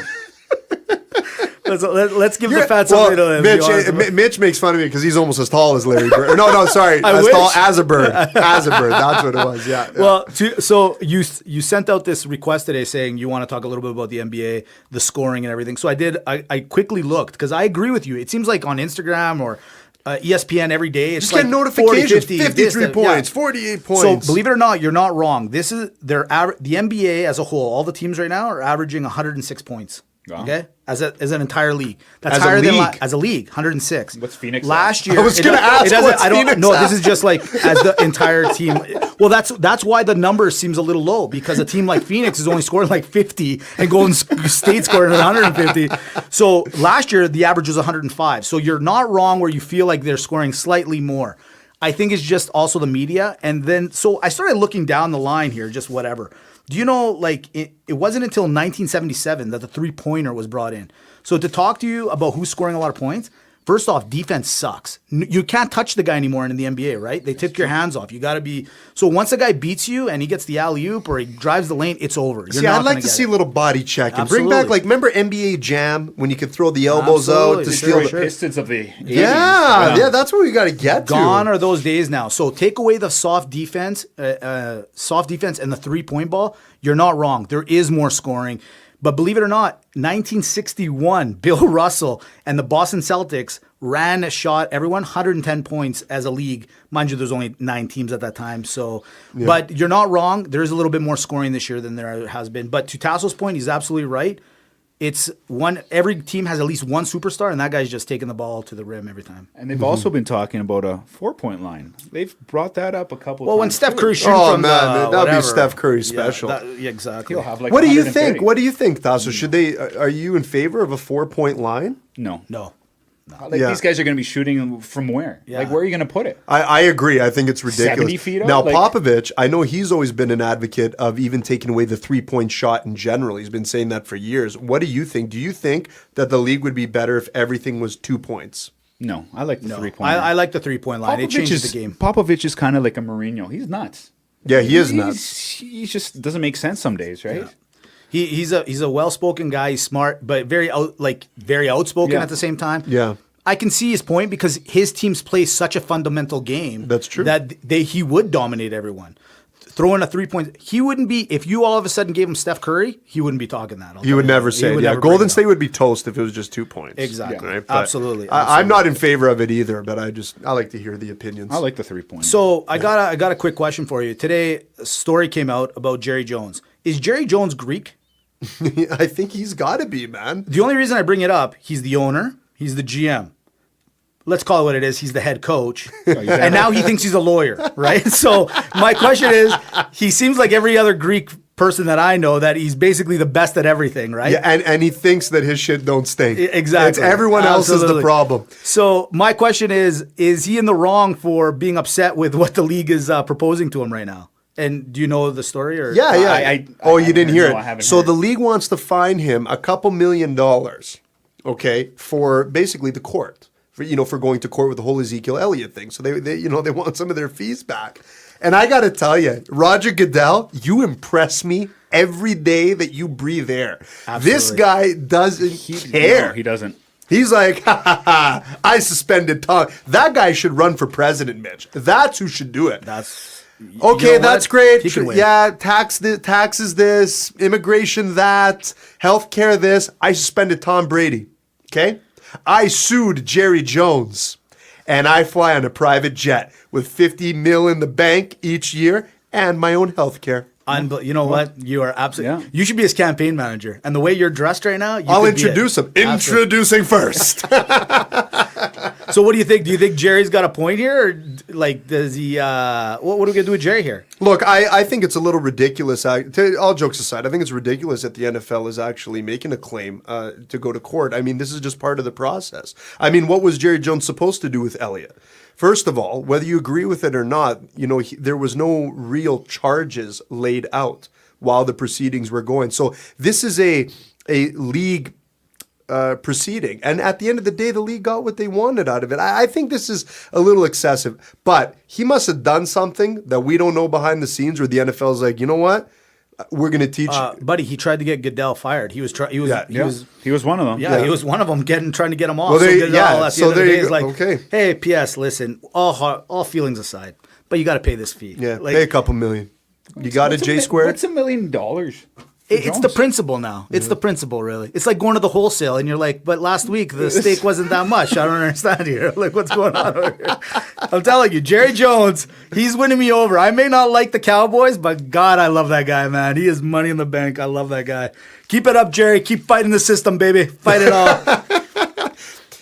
Let's give the fat something to live. Mitch, be honest about it. Mitch makes fun of me because he's almost as tall as Larry Bird. No, sorry, I as wish. tall as a bird. As a bird, that's what it was. Yeah. yeah. Well, so you sent out this request today saying you want to talk a little bit about the NBA, the scoring and everything. So I did. I quickly looked because I agree with you. It seems like on Instagram or ESPN every day, it's just like get notifications. 40, 53 this, points, yeah. 48 So points. believe it or not, you're not wrong. This is the NBA as a whole. All the teams right now are averaging 106 points. Wow. Okay, as an entire league. That's As a higher than league? as a league. 106. What's Phoenix last at? year? I was it gonna doesn't- ask it doesn't- what's I don't. Phoenix No, at? this is just like as the entire team. Well, that's why the number seems a little low because a team like Phoenix is only scoring like 50 and Golden State scoring 150. So last year the average was 105. So you're not wrong where you feel like they're scoring slightly more. I think it's just also the media. And then so I started looking down the line here, just whatever. Do you know, like, it wasn't until 1977 that the three-pointer was brought in. So to talk to you about who's scoring a lot of points, first off, defense sucks. You can't touch the guy anymore in the NBA, right? They tip your hands off. You got to be – so once a guy beats you and he gets the alley-oop or he drives the lane, it's over. You're See, not I'd like gonna to get see it. a little body check and bring back, Absolutely. like, remember NBA Jam when you could throw the elbows Absolutely, out to sure, steal The the. Pistons of the 80s. Yeah, that's what we got to get Gone to. are those days now. So take away the soft defense and the three-point ball. You're not wrong. There is more scoring. But believe it or not, 1961, Bill Russell and the Boston Celtics shot everyone 110 points as a league. Mind you, there's only 9 teams at that time. So, but you're not wrong. There is a little bit more scoring this year than there has been. But to Tasso's point, he's absolutely right. It's every team has at least one superstar, and that guy's just taking the ball to the rim every time. And they've also been talking about a 4-point line. They've brought that up a couple Well, times. when Steph too. Curry shoots Oh, from man, the that would be whatever. Steph Curry special. Yeah, exactly. He'll have like What do you 130. think? What do you think, Tasso? Should they? Are you in favor of a 4-point line? No. No. Like, Yeah. these guys are going to be shooting from where? Yeah. Like, where are you going to put it? I agree. I think it's ridiculous. 70 feet out? Now, Like- Popovich, I know he's always been an advocate of even taking away the 3-point shot in general. He's been saying that for years. What do you think? Do you think that the league would be better if everything was 2 points? No, I like the No. 3-point. I like the 3-point line. It changes the game. Popovich is kind of like a Mourinho. He's nuts. Yeah, he is He's- nuts. He just doesn't make sense some days, right? He's a well-spoken guy. He's smart, but very outspoken Yeah. at the same time. Yeah. I can see his point because his teams play such a fundamental game. That's true. That he would dominate everyone. Throwing a 3-point, he wouldn't be. If you all of a sudden gave him Steph Curry, he wouldn't be talking that. He would never say it. Yeah, never bring Golden it State up. would be toast if it was just 2 points. Exactly. Right? But Absolutely. I'm not in favor of it either, but I like to hear the opinions. I like the 3-point. So I got a quick question for you. Today, a story came out about Jerry Jones. Is Jerry Jones Greek? I think he's got to be, man. The only reason I bring it up, he's the owner, he's the GM. Let's call it what it is. He's the head coach. And now he thinks he's a lawyer, right? So my question is, he seems like every other Greek person that I know that he's basically the best at everything, right? Yeah, and he thinks that his shit don't stink. Exactly. It's everyone else is the Absolutely. problem. So my question is he in the wrong for being upset with what the league is proposing to him right now? And do you know the story? Or Yeah, yeah. I You didn't hear no, I it. haven't So heard. the league wants to fine him a couple $1 million, okay, for basically the court, for going to court with the whole Ezekiel Elliott thing. So they want some of their fees back. And I got to tell you, Roger Goodell, you impress me every day that you breathe air. Absolutely. This guy doesn't care. No, he doesn't. He's like, ha ha ha, I suspended Tom. That guy should run for president, Mitch. That's who should do it. That's Okay, you know that's what? great. He can win. Yeah, taxes this, immigration that, healthcare this. I suspended Tom Brady. Okay? I sued Jerry Jones. And I fly on a private jet with $50 million in the bank each year and my own healthcare. You know what? You are absolutely. Yeah. You should be his campaign manager. And the way you're dressed right now, I'll introduce him. Absolutely. Introducing first. So what do you think? Do you think Jerry's got a point here, or like does he? What are we gonna do with Jerry here? Look, I think it's a little ridiculous. All jokes aside, I think it's ridiculous that the NFL is actually making a claim to go to court. I mean, this is just part of the process. I mean, what was Jerry Jones supposed to do with Elliott? First of all, whether you agree with it or not, there was no real charges laid out while the proceedings were going. So this is a league proceeding. And at the end of the day, the league got what they wanted out of it. I think this is a little excessive. But he must have done something that we don't know behind the scenes where the NFL's like, you know what? We're going to teach Buddy, he tried to get Goodell fired. He was He was one of them. Yeah, he was one of them trying to get him off. Well, Goodell, at the end of the day, you is go. like, Okay. Hey, P.S. Listen, all feelings aside, but you got to pay this fee. Yeah, Like, pay a couple million. You got it, J Squared? What's $1 million? It's the principle now. It's the principle, really. It's like going to the wholesale, and you're like, but last week the steak wasn't that much. I don't understand here. Like, what's going on over here? I'm telling you, Jerry Jones, he's winning me over. I may not like the Cowboys, but God, I love that guy, man. He is money in the bank. I love that guy. Keep it up, Jerry. Keep fighting the system, baby. Fight it all.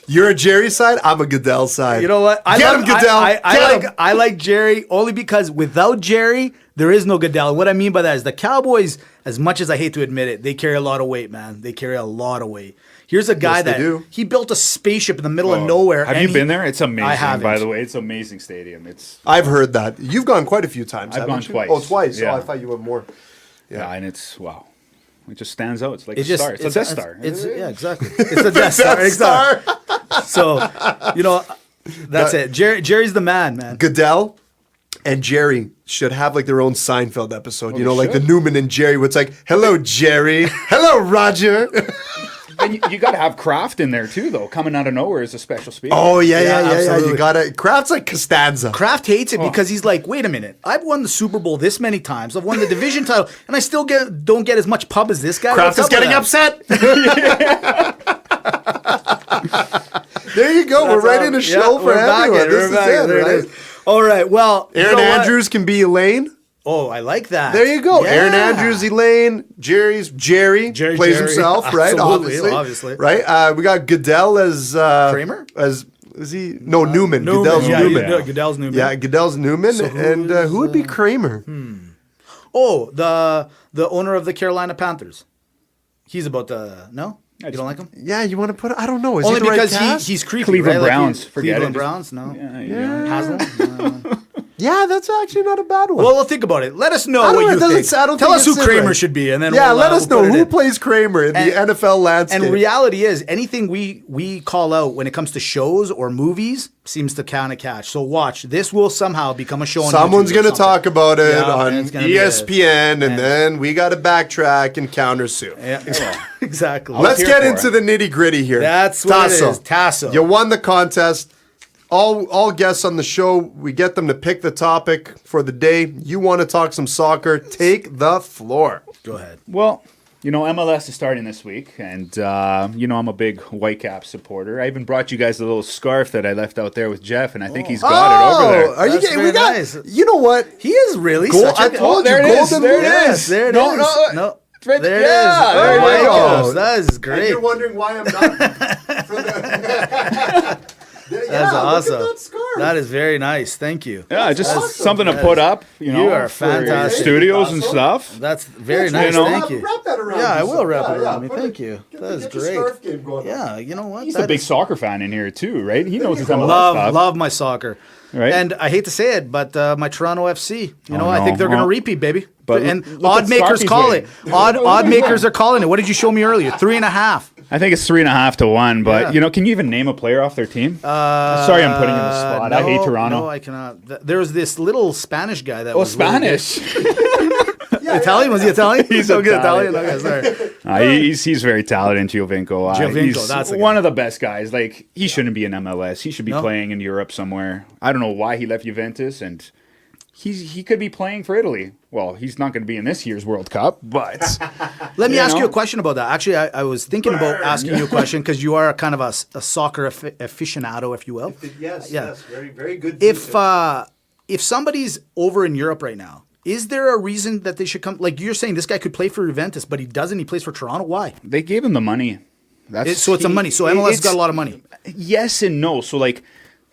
You're a Jerry side. I'm a Goodell side. You know what? Get him, Goodell. I like Jerry only because without Jerry, there is no Goodell. What I mean by that is the Cowboys, as much as I hate to admit it, they carry a lot of weight, man. They carry a lot of weight. Here's a guy he built a spaceship in the middle of nowhere. Have you been there? It's amazing. I haven't. By the way, it's an amazing stadium. I've heard that. You've gone quite a few times. I've haven't gone you? twice. Oh, twice. Yeah. Oh, I thought you went more. Yeah, and it's wow. It just stands out. It's like It's a just star. It's a Death Star. Yeah, exactly. It's a Death Star. Exactly. So, that's it. Jerry's the man. Goodell and Jerry should have like their own Seinfeld episode. they Like the should. Newman and Jerry, where it's like, hello, Jerry. Hello, Roger. And you got to have Kraft in there too, though. Coming out of nowhere is a special speaker. Oh, yeah. absolutely. You got to. Kraft's like Costanza. Kraft hates it because he's like, wait a minute, I've won the Super Bowl this many times, I've won the division title, and I still don't get as much pub as this guy. Kraft What's is up with getting that? upset. There you go. We're writing a show for we're back everyone. at it, This we're back is at it, it, right? it is. All right, well, you Aaron know what? Andrews can be Elaine. Oh, I like that. There you go. Yeah. Aaron Andrews, Elaine, Jerry plays Jerry. himself, right? Absolutely, obviously. Right? We got Goodell as Kramer? Is he? No, Newman. Goodell's yeah, Newman. Goodell's Newman. Yeah, Goodell's Newman. So and who would be Kramer? Oh, the owner of the Carolina Panthers. He's about to no. You don't like him? Yeah, you want to put? I don't know. Is Only he the because right cast? he's creepy. Cleveland right? Browns. Forget Cleveland it. Browns. No. Yeah. Haslam. Yeah, that's actually not a bad one. Well, think about it. Let us know I don't what know, you it doesn't- think. I don't Tell think us who it's Kramer right. should be, and then yeah, we'll, let us know we'll put it who in. plays Kramer in the NFL landscape. And reality is, anything we call out when it comes to shows or movies seems to kind of catch. So watch. This will somehow become a show on Someone's YouTube or going to something. talk about it Yeah, on and it's gonna be ESPN, and And- then we got to backtrack and countersue. Yeah, exactly. Let's here get for into it. the nitty gritty here. That's what it Tasso. is. Tasso. You won the contest. All guests on the show, we get them to pick the topic for the day. You want to talk some soccer? Take the floor. Go ahead. Well, MLS is starting this week, and I'm a big Whitecap supporter. I even brought you guys a little scarf that I left out there with Jeff, and I think he's got it over there. Are you That's getting? very We got. nice. You know what? He is really Gold- such a I told you, there it is. golden There it yes, is. There it No, is. no, No. it's right There yeah, it is. there Oh my you go. gosh, that is And great. you're wondering why I'm not. For the, That's awesome. Look at that scarf. That is very nice. Thank you. Yeah, just awesome. something to put up, You are for fantastic. studios and Awesome. stuff. That's very Yeah, nice. you know. Thank you. Wrap that around Yeah, I you, will so- wrap it yeah, around me. put Thank it- you. get That the- is get the great. scarf game going on. Yeah, you know what? He's a big soccer fan in here too, right? He knows his MLS love stuff. love my soccer. Right. And I hate to say it, but my Toronto FC. You know, I no. think they're going to Well, repeat, baby. but And look odd at makers Scarpy's call winning. it. Odd makers are calling it. What did you show me earlier? 3.5. I think it's 3.5 to 1, but Yeah. can you even name a player off their team? Sorry, I'm putting you in the spot. I hate Toronto. No, I cannot. There was this little Spanish guy that Oh, was really good. Spanish. Italian? Was he Italian? He's so good Italian. Italian. Okay, sorry. he's very talented, Giovinco. Giovinco, He's that's the one guy. of the best guys. Like, he shouldn't be in MLS. He should be No? playing in Europe somewhere. I don't know why he left Juventus, and he could be playing for Italy. Well, he's not going to be in this year's World Cup, but Let me ask you know? a question about that. Actually, I was thinking about asking you a question because you are kind of a soccer aficionado, if you will. Yes, Yeah. yes, very, very good. If somebody's over in Europe right now, is there a reason that they should come? Like you're saying, this guy could play for Juventus, but he doesn't. He plays for Toronto. Why? they gave him the money. So it's a money. So MLS has got a lot of money. Yes and no. So, like,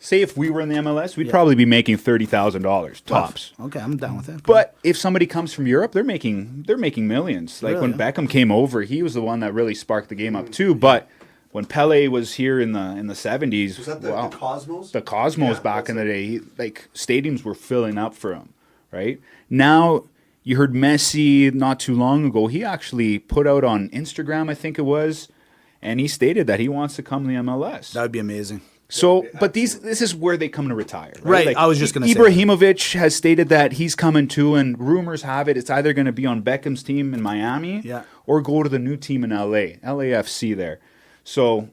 say if we were in the MLS, we'd probably be making $30,000 tops. Okay, I'm down with it. But if somebody comes from Europe, they're making millions. Like Really? when Beckham came over, he was the one that really sparked the game up too. But when Pele was here in the 70s, Was that the Cosmos? The Cosmos Yeah, back that's in the day, like stadiums were filling up for him, right? Now you heard Messi not too long ago. He actually put out on Instagram, I think it was, and he stated that he wants to come to the MLS. That would be amazing. So, but this is where they come to retire, Right, Like, I was just gonna say that. Ibrahimovic has stated that he's coming too, and rumors have it it's either going to be on Beckham's team in Miami, Yeah. or go to the new team in LAFC there. So,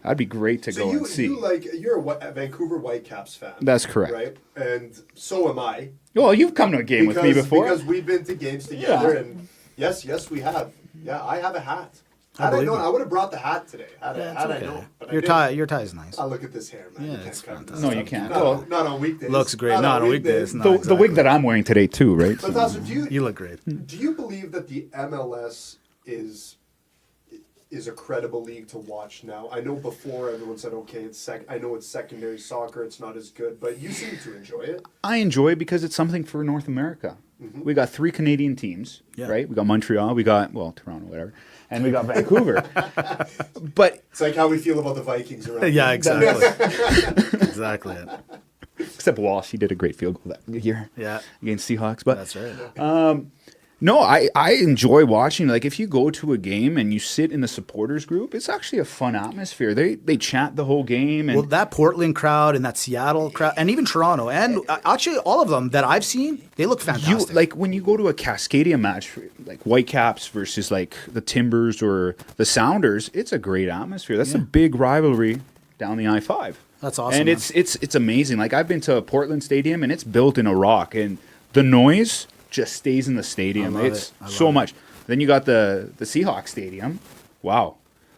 that'd be great to go and see. You're a Vancouver Whitecaps fan. That's correct. Right? And so am I. Well, you've come to a game with me before. Because we've been to games together, Yeah. and yes, we have. Yeah, I have a hat. Had I believe known, it. I would have brought the hat today. Had It's I okay. known. But I Your didn't. tie is nice. Oh, look at this hair, man. Yeah, You can't it's cover this fantastic. No, you up. can't. Not, Well, not on weekdays. Looks great. Not on weekdays. No. the exactly. wig that I'm wearing today too, right? But Tasso, You look great. do you believe that the MLS is a credible league to watch now? I know before everyone said, okay, I know it's secondary soccer, it's not as good, but you seem to enjoy it. I enjoy it because it's something for North America. We got 3 Canadian teams, Yeah. right? We got Montreal, we got, Toronto, whatever, and we got Vancouver. But It's like how we feel about the Vikings around Yeah, here. exactly. Exactly. except Walsh, he did a great field goal that year Yeah, against Seahawks. But that's right. no, I enjoy watching. Like if you go to a game and you sit in the supporters group, it's actually a fun atmosphere. They chant the whole game, and Well, that Portland crowd and that Seattle crowd, and even Toronto, and actually all of them that I've seen, they look you fantastic. like when you go to a Cascadia match, like Whitecaps versus like the Timbers or the Sounders, it's a great atmosphere. That's a big rivalry down the I-5. That's awesome, and man. it's amazing. Like I've been to a Portland stadium and it's built in a rock, and the noise just stays in the stadium. I love It's it. I so love it. much. Then you got the Seahawks stadium. Wow.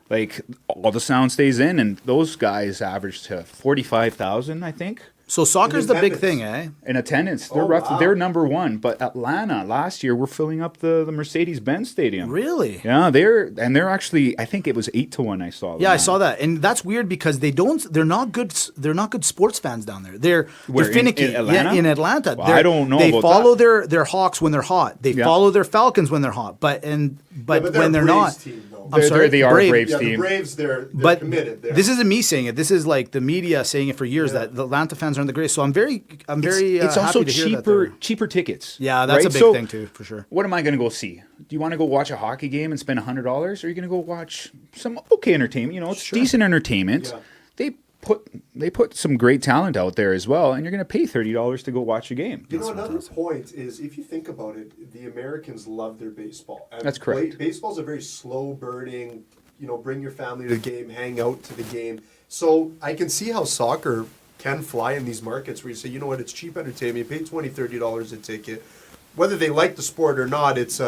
Like all the sound stays in, and those guys average to 45,000, I think. So soccer's the big attendance. thing, eh? In attendance, they're Oh, roughly wow. they're number one. But Atlanta last year, we're filling up the Mercedes-Benz Stadium. Really? Yeah, they're actually. I think it was 8-1. I saw. Yeah, I saw that, and that's weird because they're not good. They're not good sports fans down there. They're Where, finicky. in Atlanta? Yeah, in Atlanta. Well, I don't know They about follow that. their Hawks when they're hot. They Yeah. follow their Falcons when they're hot. But But they're when a they're Braves not, team, though. I'm sorry, they are a Brave. Braves Yeah, the team. Braves, they're But committed. this isn't me saying it. This is like the media saying it for years that the Atlanta fans aren't the greatest. So I'm very It's also happy to hear that cheaper tickets. Yeah, that's right? a big So, thing too, for sure. What am I going to go see? Do you want to go watch a hockey game and spend $100, or are you going to go watch some okay entertainment? You know, it's decent entertainment. Yeah. They put some great talent out there as well, and you're going to pay $30 to go watch a game. You know, another point is if you think about it, the Americans love their baseball. And That's correct. Baseball's a very slow burning, bring your family to the game, hang out to the game. So I can see how soccer can fly in these markets where you say, you know what, it's cheap entertainment. You pay $20, $30 a ticket. Whether they like the sport or not, it's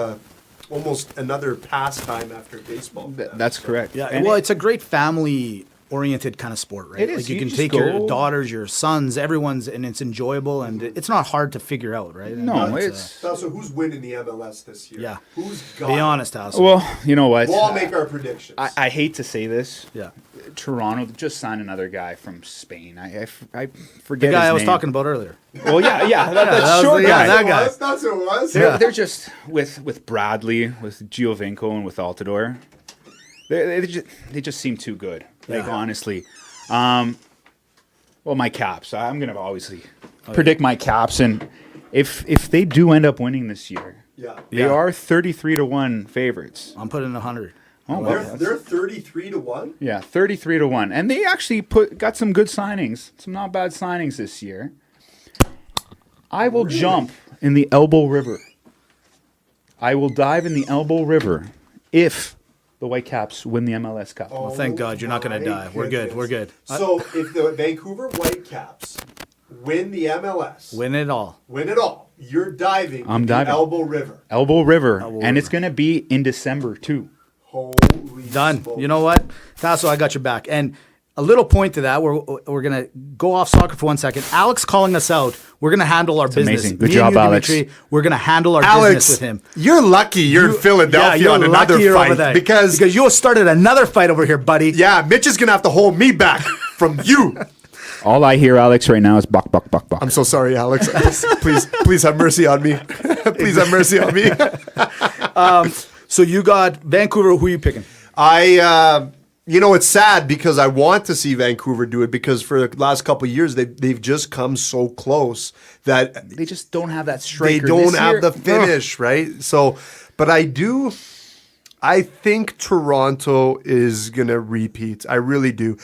almost another pastime after baseball. That's correct. Yeah, And well, it's a great family-oriented kind of sport, right? It is. Like you You can just take your go- daughters, your sons, everyone's, and it's enjoyable, and it's not hard to figure out, right? No, And it's So who's winning the MLS this year? Yeah. Who's got be it? honest, House. well, you know what? We'll all make our predictions. I hate to say this. yeah, Toronto just signed another guy from Spain. I the forget guy his I was name. talking about earlier. Well, yeah, that that was short the- guy. yeah, that guy. That's who it was. They're just with Bradley, with Giovinco, and with Altidore. They just seem too good. Like Yeah. honestly, well, my Caps. I'm gonna obviously predict my Caps, and if they do end up winning this year, Yeah. they are 33-1 favorites. I'm putting 100. Oh, wow. They're 33-1. Yeah, 33-1, and they actually got some good signings, some not bad signings this year. I will jump in the Elbow River. I will dive in the Elbow River if the Whitecaps win the MLS Cup. Well, thank God you're not going to die. We're good. We're good. So if the Vancouver Whitecaps win the MLS, Win it all. you're diving I'm in diving. the Elbow River. Elbow River. Elbow and River. it's going to be in December, too. Holy Done. smokes. You know what? Tasso, I got your back. And a little point to that, we're going to go off soccer for 1 second. Alex calling us out. We're going to handle our business. amazing. Good Me and job, you, Alex. Dimitri, we're going to handle our Alex, business with him. you're lucky you're in Philadelphia you're on another lucky you're over fight there. because you started another fight over here, buddy. yeah, Mitch is gonna have to hold me back from you. All I hear, Alex, right now is buck, buck, buck, buck. I'm so sorry, Alex. Please have mercy on me. Please have mercy on me. So you got Vancouver. Who are you picking? It's sad because I want to see Vancouver do it because for the last couple of years they've just come so close that They just don't have that they striker. don't this have year. the finish, right? So, but I think Toronto is gonna repeat. I really do.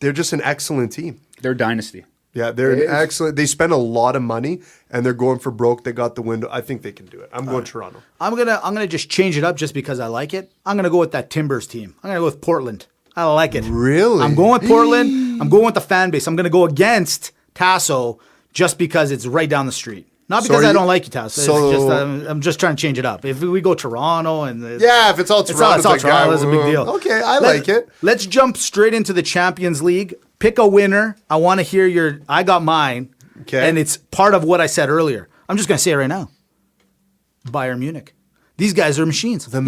They're just an excellent team. They're dynasty. Yeah, they're It an is. excellent. They spend a lot of money and they're going for broke. They got the window. I think they can do it. I'm going Toronto. I'm gonna just change it up just because I like it. I'm gonna go with that Timbers team. I'm gonna go with Portland. I like it. Really? I'm going with Portland. I'm going with the fan base. I'm gonna go against Tasso just because it's right down the street. Not So because are I you- don't like you, Tasso. so- It's just, I'm just trying to change it up. If we go Toronto and Yeah, if it's all Toronto, it's all Toronto, it's a big deal. Okay, I like it. Let's jump straight into the Champions League. Pick a winner. I want to hear your. I got mine. Okay. And it's part of what I said earlier. I'm just gonna say it right now. Bayern Munich. These guys are machines. The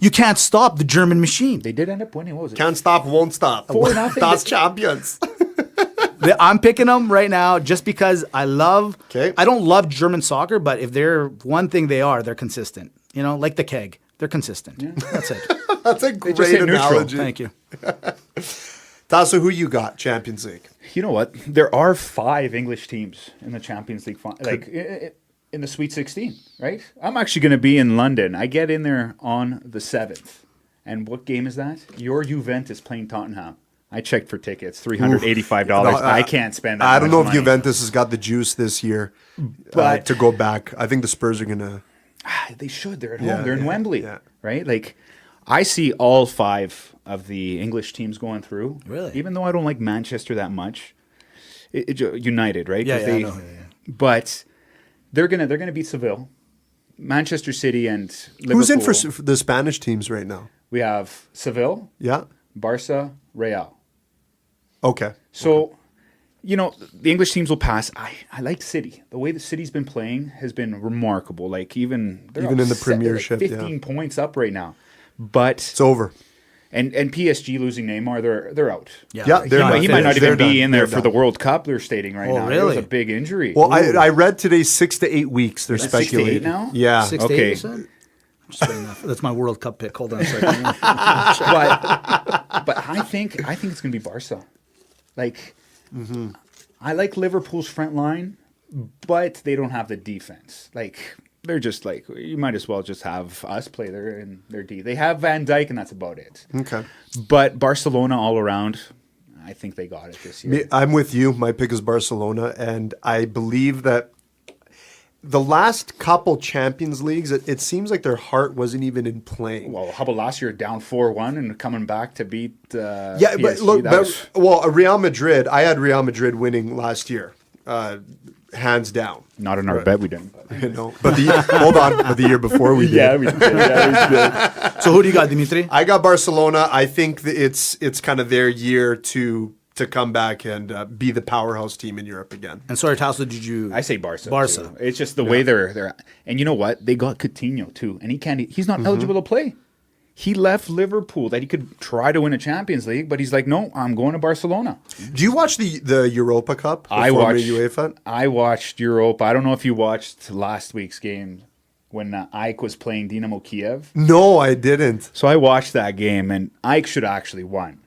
you can't stop the German machine. They did end up winning. What was it? Can't stop, won't stop. 4-0. That's champions. I'm picking them right now just because I love. Okay. I don't love German soccer, but if they're one thing, they're consistent. You know, like the keg, they're consistent. That's it. That's a just great hit neutral. analogy. Thank you. Tasso, who you got? Champions League. You know what? There are 5 English teams in the Champions League, in the Sweet 16, right? I'm actually going to be in London. I get in there on the 7th. And what game is that? Your Juventus playing Tottenham. I checked for tickets, $385. I can't spend that I don't much know if money. Juventus has got the juice this year But- to go back. I think the Spurs are going to. They should. They're at Yeah, home. They're in yeah, Wembley, yeah. right? Like, I see all 5 of the English teams going through. Really? Even though I don't like Manchester that much. United, right? Yeah, 'Cause yeah, I they- know, yeah. But they're gonna beat Seville, Manchester City, and Liverpool. Who's in for the Spanish teams right now? We have Seville, Yeah. Barca, Real. Okay. So, the English teams will pass. I like City. The way the City's been playing has been remarkable. Like they're Even up in the like Premiership, yeah. 15 points up right now. But It's over. and PSG losing Neymar, they're out. Yeah, they're they're not done. He might not They're even be done. in there They're for the done. World Cup. They're stating right Oh, now. It really? was a big injury. Well, I read today 6 to 8 weeks. They're 6 to 8 speculating now? Yeah. 6 to Okay. 8, you said? Just waiting off- That's my World Cup pick. Hold on a second. but I think it's gonna be Barca. Like, I like Liverpool's front line, but they don't have the defense. Like, they're just like, you might as well just have us play there in their D. They have Van Dijk, and that's about it. Okay. But Barcelona all around, I think they got it this year. I'm with you. My pick is Barcelona, and I believe that the last couple Champions Leagues, it seems like their heart wasn't even in playing. Well, how about last year, down 4-1 and coming back to beat Yeah, PSG? but look, That was Real Madrid. I had Real Madrid winning last year, hands down. not in our bet, we didn't. But the year before we did. Yeah, we did. Yeah, we did. So who do you got, Dimitri? I got Barcelona. I think that it's kind of their year to come back and be the powerhouse team in Europe again. And sorry, Tasso, did you? I say Barca. Barca. Too. It's just the way they're. And you know what? They got Coutinho too, and he's not eligible to play. He left Liverpool that he could try to win a Champions League, but he's like, no, I'm going to Barcelona. Do you watch the Europa Cup? The I former watched UEFA. I watched Europe. I don't know if you watched last week's game when Ike was playing Dynamo Kiev. No, I didn't. So I watched that game, and Ike should have actually won.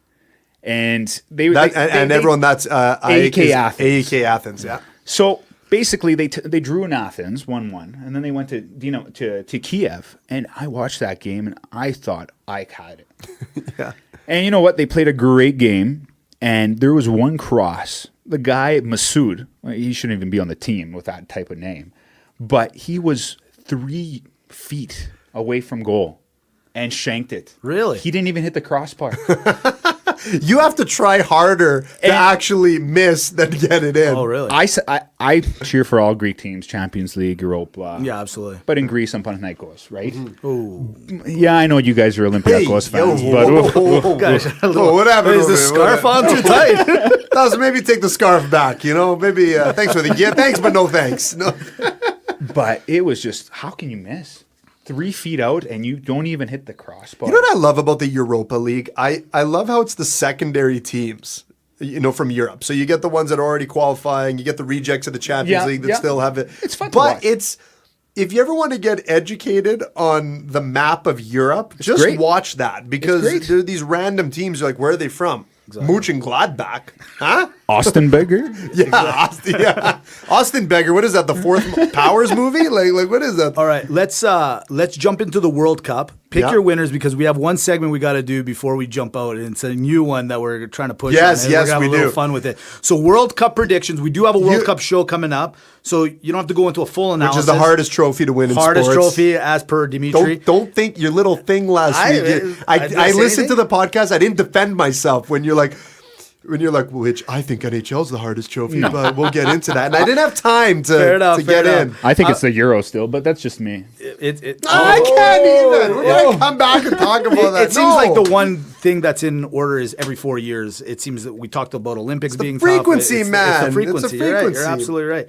And Everyone that's AEK Athens. AEK Athens, yeah. So basically, they drew in Athens 1-1, and then they went to Kiev, and I watched that game, and I thought Ike had it. Yeah. And you know what? They played a great game, and there was one cross. The guy Masoud, he shouldn't even be on the team with that type of name, but he was 3 feet away from goal and shanked it. Really? He didn't even hit the crossbar. You have to try harder to actually miss than get it in. Oh, really? I cheer for all Greek teams, Champions League, Europa. Yeah, absolutely. But in Greece, I'm Panathinaikos, right? Ooh. Yeah, I know you guys are Olympiacos fans, but Guys, Oh, what happened? is the over there? scarf on too tight? Dawson, maybe take the scarf back, Maybe thanks for the gift. Thanks, but no thanks. No. but it was just, how can you miss? 3 feet out and you don't even hit the crossbar. You know what I love about the Europa League? I love how it's the secondary teams, from Europe. So you get the ones that are already qualifying, you get the rejects of the Champions League that still have it. It's fun to but watch. it's if you ever want to get educated on the map of Europe, just great. watch that because great. there are these random teams. You're like, where are they from? Mönchengladbach, huh? Austin Beggar? Austin Beggar. What is that? The fourth Powers movie? Like what is that? All right, let's jump into the World Cup. Pick Yeah. your winners because we have one segment we got to do before we jump out, and it's a new one that we're trying to push. Yes, on, and yes, we're gonna have we a little do. fun with it. So World Cup predictions. We do have a World Cup show coming up, so you don't have to go into a full Which analysis. is the hardest trophy to win in Hardest sports. trophy as per Dimitri. Don't think your little thing last week. did I I say listened to anything? the podcast. I didn't defend myself when you're like, which I think NHL's the hardest trophy, but we'll get into that. And I didn't have time Fair to enough, get fair in. enough. I think it's the Euro still, but that's just me. I can't even. We're going to come back and talk about that. It seems like the one thing that's in order is every 4 years. It seems that we talked about Olympics the being frequency, tough. man. It's the It's frequency. a You're right. frequency. You're absolutely right.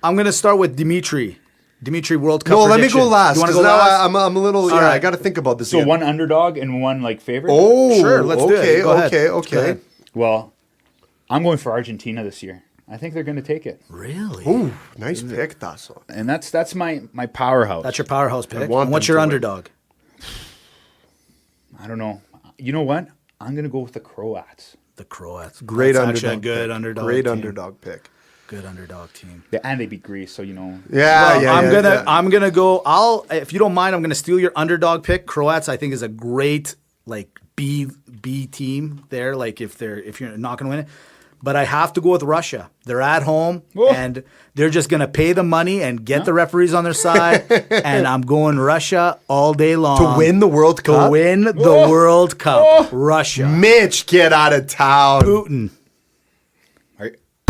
I'm going to start with Dimitri. Dimitri World Cup No, let me prediction. go last. You want to 'cause go now last? I'm a little, All right. I got to think about this So again. one underdog and one favorite? Oh, Sure, let's do it. okay, Go ahead. okay. Go ahead. Well, I'm going for Argentina this year. I think they're going to take it. Really? Ooh, nice pick, Tasso. And that's my powerhouse. That's your powerhouse pick. want And what's them your to win. underdog? I don't know. You know what? I'm going to go with the Croats. The Croats. Great That's underdog. actually a good pick. underdog. Great team. underdog pick. Good underdog team. And they beat Greece, so Yeah, Well, I'm I'm gonna go. If you don't mind, I'm gonna steal your underdog pick. Croats, I think, is a great B team there. Like if you're not gonna win it, but I have to go with Russia. They're at home Whoa. and they're just gonna pay the money and get the referees on their side. And I'm going Russia all day long to win the World to Cup. win the World Cup. Russia. Mitch, get out of town. Putin.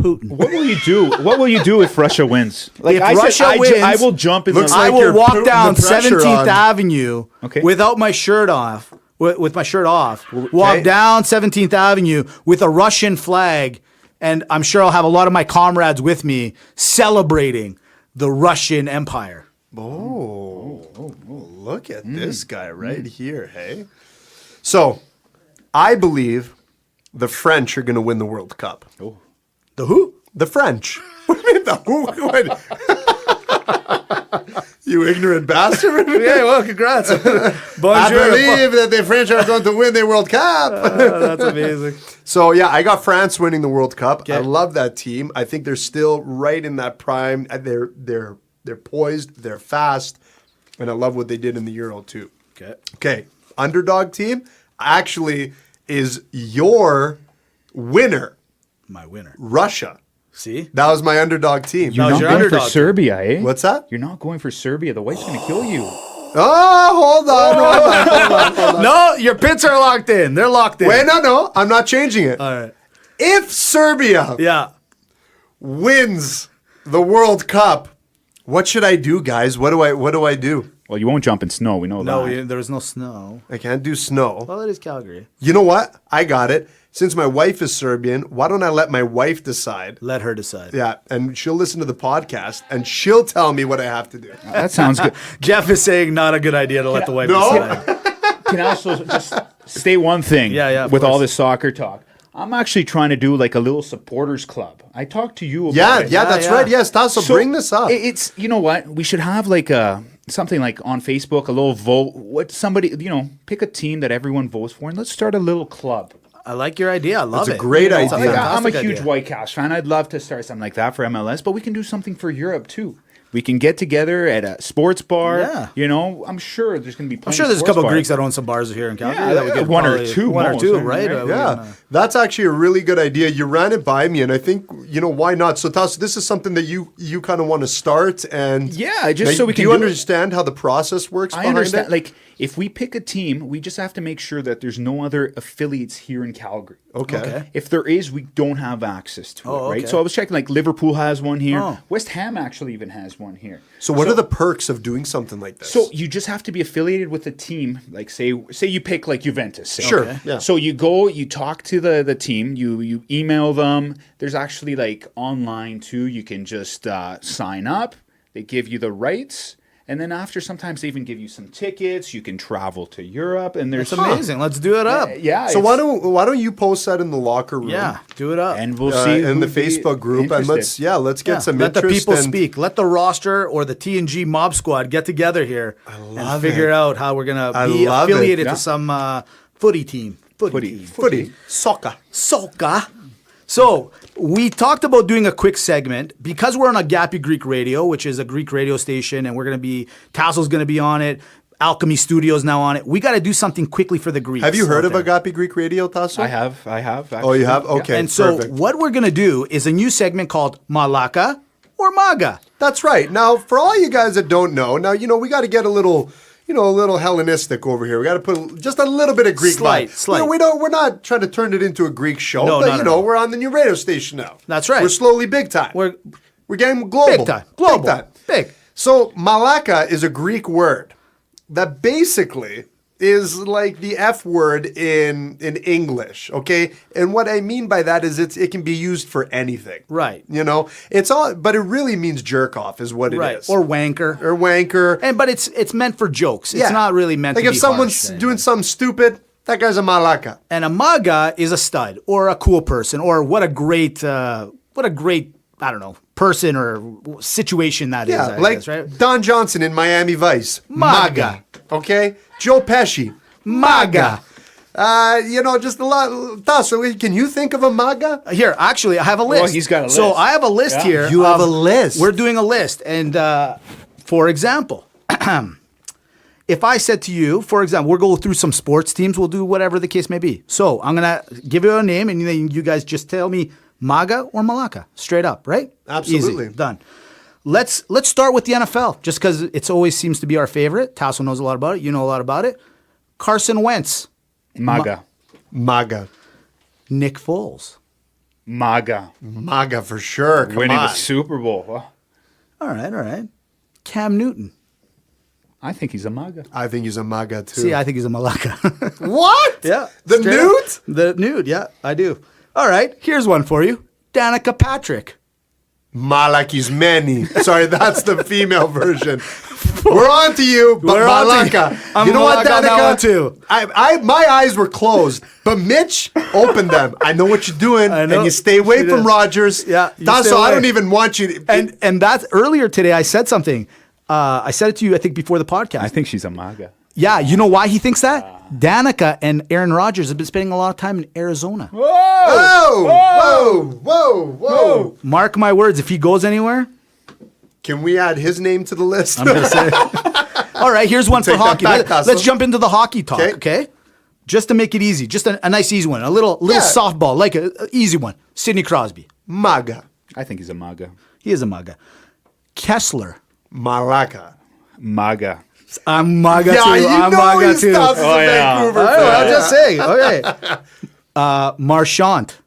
Putin. What will you do? What will you do if Russia wins? If Russia wins, I will jump in looks the I like will you're walk putting down the pressure 17th on. Avenue Okay. without my shirt off, with my shirt off. Walk down 17th Avenue with a Russian flag, and I'm sure I'll have a lot of my comrades with me celebrating the Russian Empire. Look at this guy right here, hey? So, I believe the French are going to win the World Cup. The who? The French. What do you mean the who? You ignorant bastard. Yeah, well, congrats. I Bonjour. believe that the French are going to win the World Cup. That's amazing. So, yeah, I got France winning the World Cup. Okay. I love that team. I think they're still right in that prime. They're poised, they're fast, and I love what they did in the Euro, too. Okay, underdog team actually is your winner, My winner. Russia. See? That was my underdog team. That You're was not your going underdog for Serbia, eh? What's that? You're not going for Serbia. The white's going to kill you. Oh, hold on. No, your pits are locked in. They're locked in. Wait, no, I'm not changing it. All right. If Serbia Yeah. wins the World Cup, what should I do, guys? What do I do? Well, you won't jump in snow. We know No, that. there was no snow. I can't do snow. Well, it is Calgary. You know what? I got it. Since my wife is Serbian, why don't I let my wife decide? Let her decide. Yeah, and she'll listen to the podcast and she'll tell me what I have to do. That sounds good. Jeff is saying not a good idea to let the wife No. decide. Can I also just state one thing Yeah, of with all course. this soccer talk? I'm actually trying to do like a little supporters club. I talked to you about Yeah, it. that's yeah. right. Yes, Tasso, bring this up. It's, you know what? We should have like something like on Facebook, a little vote. What somebody, pick a team that everyone votes for and let's start a little club. I like your idea. I love That's a it. great It's idea. Like, I'm a fantastic huge idea. White Cash fan. I'd love to start something like that for MLS, but we can do something for Europe too. We can get together at a sports bar. Yeah. You know, I'm sure there's going to be. I'm sure there's a couple of Greeks that own some bars here in Calgary. Yeah, that we could one or probably- two one or most, two, right? right? Yeah, that's actually a really good idea. You ran it by me, and I think why not? So, Tasso, this is something that you kind of want to start, and Yeah, just Now, so we do can you do it. understand how the process works? I behind understand. it? Like, if we pick a team, we just have to make sure that there's no other affiliates here in Calgary. Okay. If there is, we don't have access to Oh, it, right? okay. So I was checking, like Liverpool has one here. Oh. West Ham actually even has one here. So, what are the perks of doing something like this? So you just have to be affiliated with a team. Like say you pick like Juventus. Say. Sure. Okay. Yeah. So you go, you talk to the team, you email them. There's actually like online too. You can just sign up. They give you the rights. And then after, sometimes they even give you some tickets. You can travel to Europe, and there's It's amazing. Let's do it up. yeah. So it's- why don't you post that in the locker room? Yeah, do it up. and we'll see in the who'd be Facebook group, and let's interested. get some Let the interest. people and speak. Let the roster or the TNG mob squad get together here and figure out how we're gonna I be love it. affiliated Yeah. to some footy team. Footy. Footy, soccer. Soccer. So we talked about doing a quick segment because we're on Agape Greek Radio, which is a Greek radio station, and we're going to be Tassel's going to be on it. Alchemy Studios now on it. We got to do something quickly for the Greeks. Have you heard out of there. Agape Greek Radio, Tasso? I have. Oh, you have? actually. Okay. And so perfect. what we're going to do is a new segment called Malaka or MAGA. That's right. Now, for all you guys that don't know, we got to get a little Hellenistic over here. We got to put just a little bit of Greek Slight. We're not trying to turn it into a Greek show, No, but no. we're on the new radio station now. That's right. We're slowly big time. We're getting global. big time. Global. Big time. Big. So, malaka is a Greek word that basically is like the F word in English, okay? And what I mean by that is it can be used for anything. Right. It's all, but it really means jerk off is what it right. is. Or wanker. Or wanker. But it's meant for jokes. It's Yeah. not really meant like to if be someone's harsh. doing something stupid, that guy's a malaka. And a MAGA is a stud or a cool person or what a great I don't know, person or situation that is. Yeah, I like guess, right? Don Johnson in Miami Vice. MAGA. Okay? Joe Pesci. MAGA. Just a lot. Tasso, can you think of a MAGA? Here, actually, I have a list. Well, he's got a So list. I have a list Yeah. here. You have of- a list. We're doing a list. And for example, if I said to you, for example, we'll go through some sports teams, we'll do whatever the case may be. So I'm going to give you a name and then you guys just tell me MAGA or Malaka, straight up, right? Absolutely. Easy, done. Let's start with the NFL, just because it always seems to be our favorite. Tasso knows a lot about it. You know a lot about it. Carson Wentz, MAGA. MAGA. Nick Foles. MAGA. MAGA for sure. Come Winning on. the Super Bowl. Well, All right. Cam Newton. I think he's a MAGA. I think he's a MAGA too. See, I think he's a Malaka. What? Yeah. The straight nude? up. The nude, yeah, I do. All right, here's one for you. Danica Patrick. Malaki's many. Sorry, that's the female version. We're on to you, but We're on to you. Malaka. I'm You know what, Malaka on that Danica? one too. My eyes were closed, but Mitch opened them. I know what you're doing, I know. and you stay away She from does. Rogers. Yeah, you That's stay so I away. don't even want you to. And that's earlier today. I said something. I said it to you. I think before the podcast. I think she's a MAGA. Yeah, you know why he thinks that? Danica and Aaron Rodgers have been spending a lot of time in Arizona. Whoa. Mark my words. If he goes anywhere, Can we add his name to the list? I'm gonna say. All right, here's one for Take that hockey. back, Tasso. Let's jump into the hockey talk, 'Kay. okay? Just to make it easy, just a nice easy one, a little Yeah. softball, like a easy one. Sidney Crosby, MAGA. I think he's a MAGA. he is a MAGA. Kessler, Malaka. MAGA. I'm MAGA Yeah, too. you I'm know MAGA he's too. tough as Oh, a yeah. Vancouver I fan. know, I'm just saying. Okay. Marchant,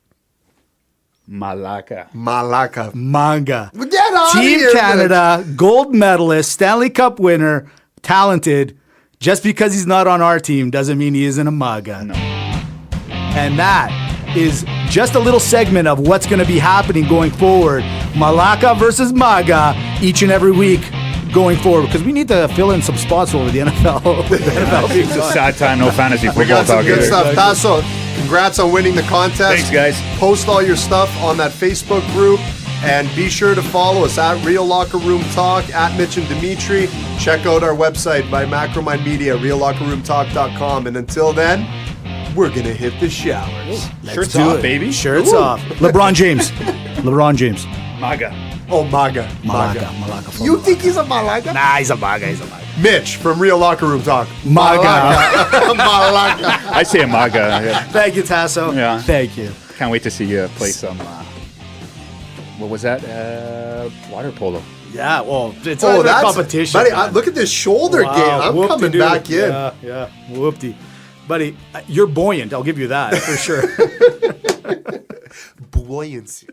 Malaka. Malaka. MAGA. Get out Team of here, Canada, gold medalist, Stanley Cup winner, talented. Just because he's not on our team doesn't mean he isn't a MAGA. No. And that is just a little segment of what's going to be happening going forward. Malaka versus MAGA each and every week going forward, because we need to fill in some spots over the NFL. The NFL being It's a gone. sad time, no fantasy We football got some talk good either. stuff. Tasso, congrats on winning the contest. Thanks, guys. Post all your stuff on that Facebook group. And be sure to follow us at Real Locker Room Talk, at Mitch and Dimitri. Check out our website by Macromind Media, reallockerroomtalk.com. And until then, we're going to hit the showers. Shirts Do off, it. baby. Shirts off. LeBron James. LeBron James. MAGA. Oh, MAGA. Malaka. You think he's a MALAKA? Nah, he's a MAGA. Mitch from Real Locker Room Talk. MAGA. MALAKA. I say a MAGA. Yeah. Thank you, Tasso. Yeah. Thank you. Can't wait to see you play some. What was that? Water polo. Yeah, well, it's Oh, a that's competition. buddy. man. Look at this shoulder Wow, game. I'm coming whoop-de-doo. back in. Yeah, whoopty. Buddy, you're buoyant. I'll give you that for sure. Buoyancy.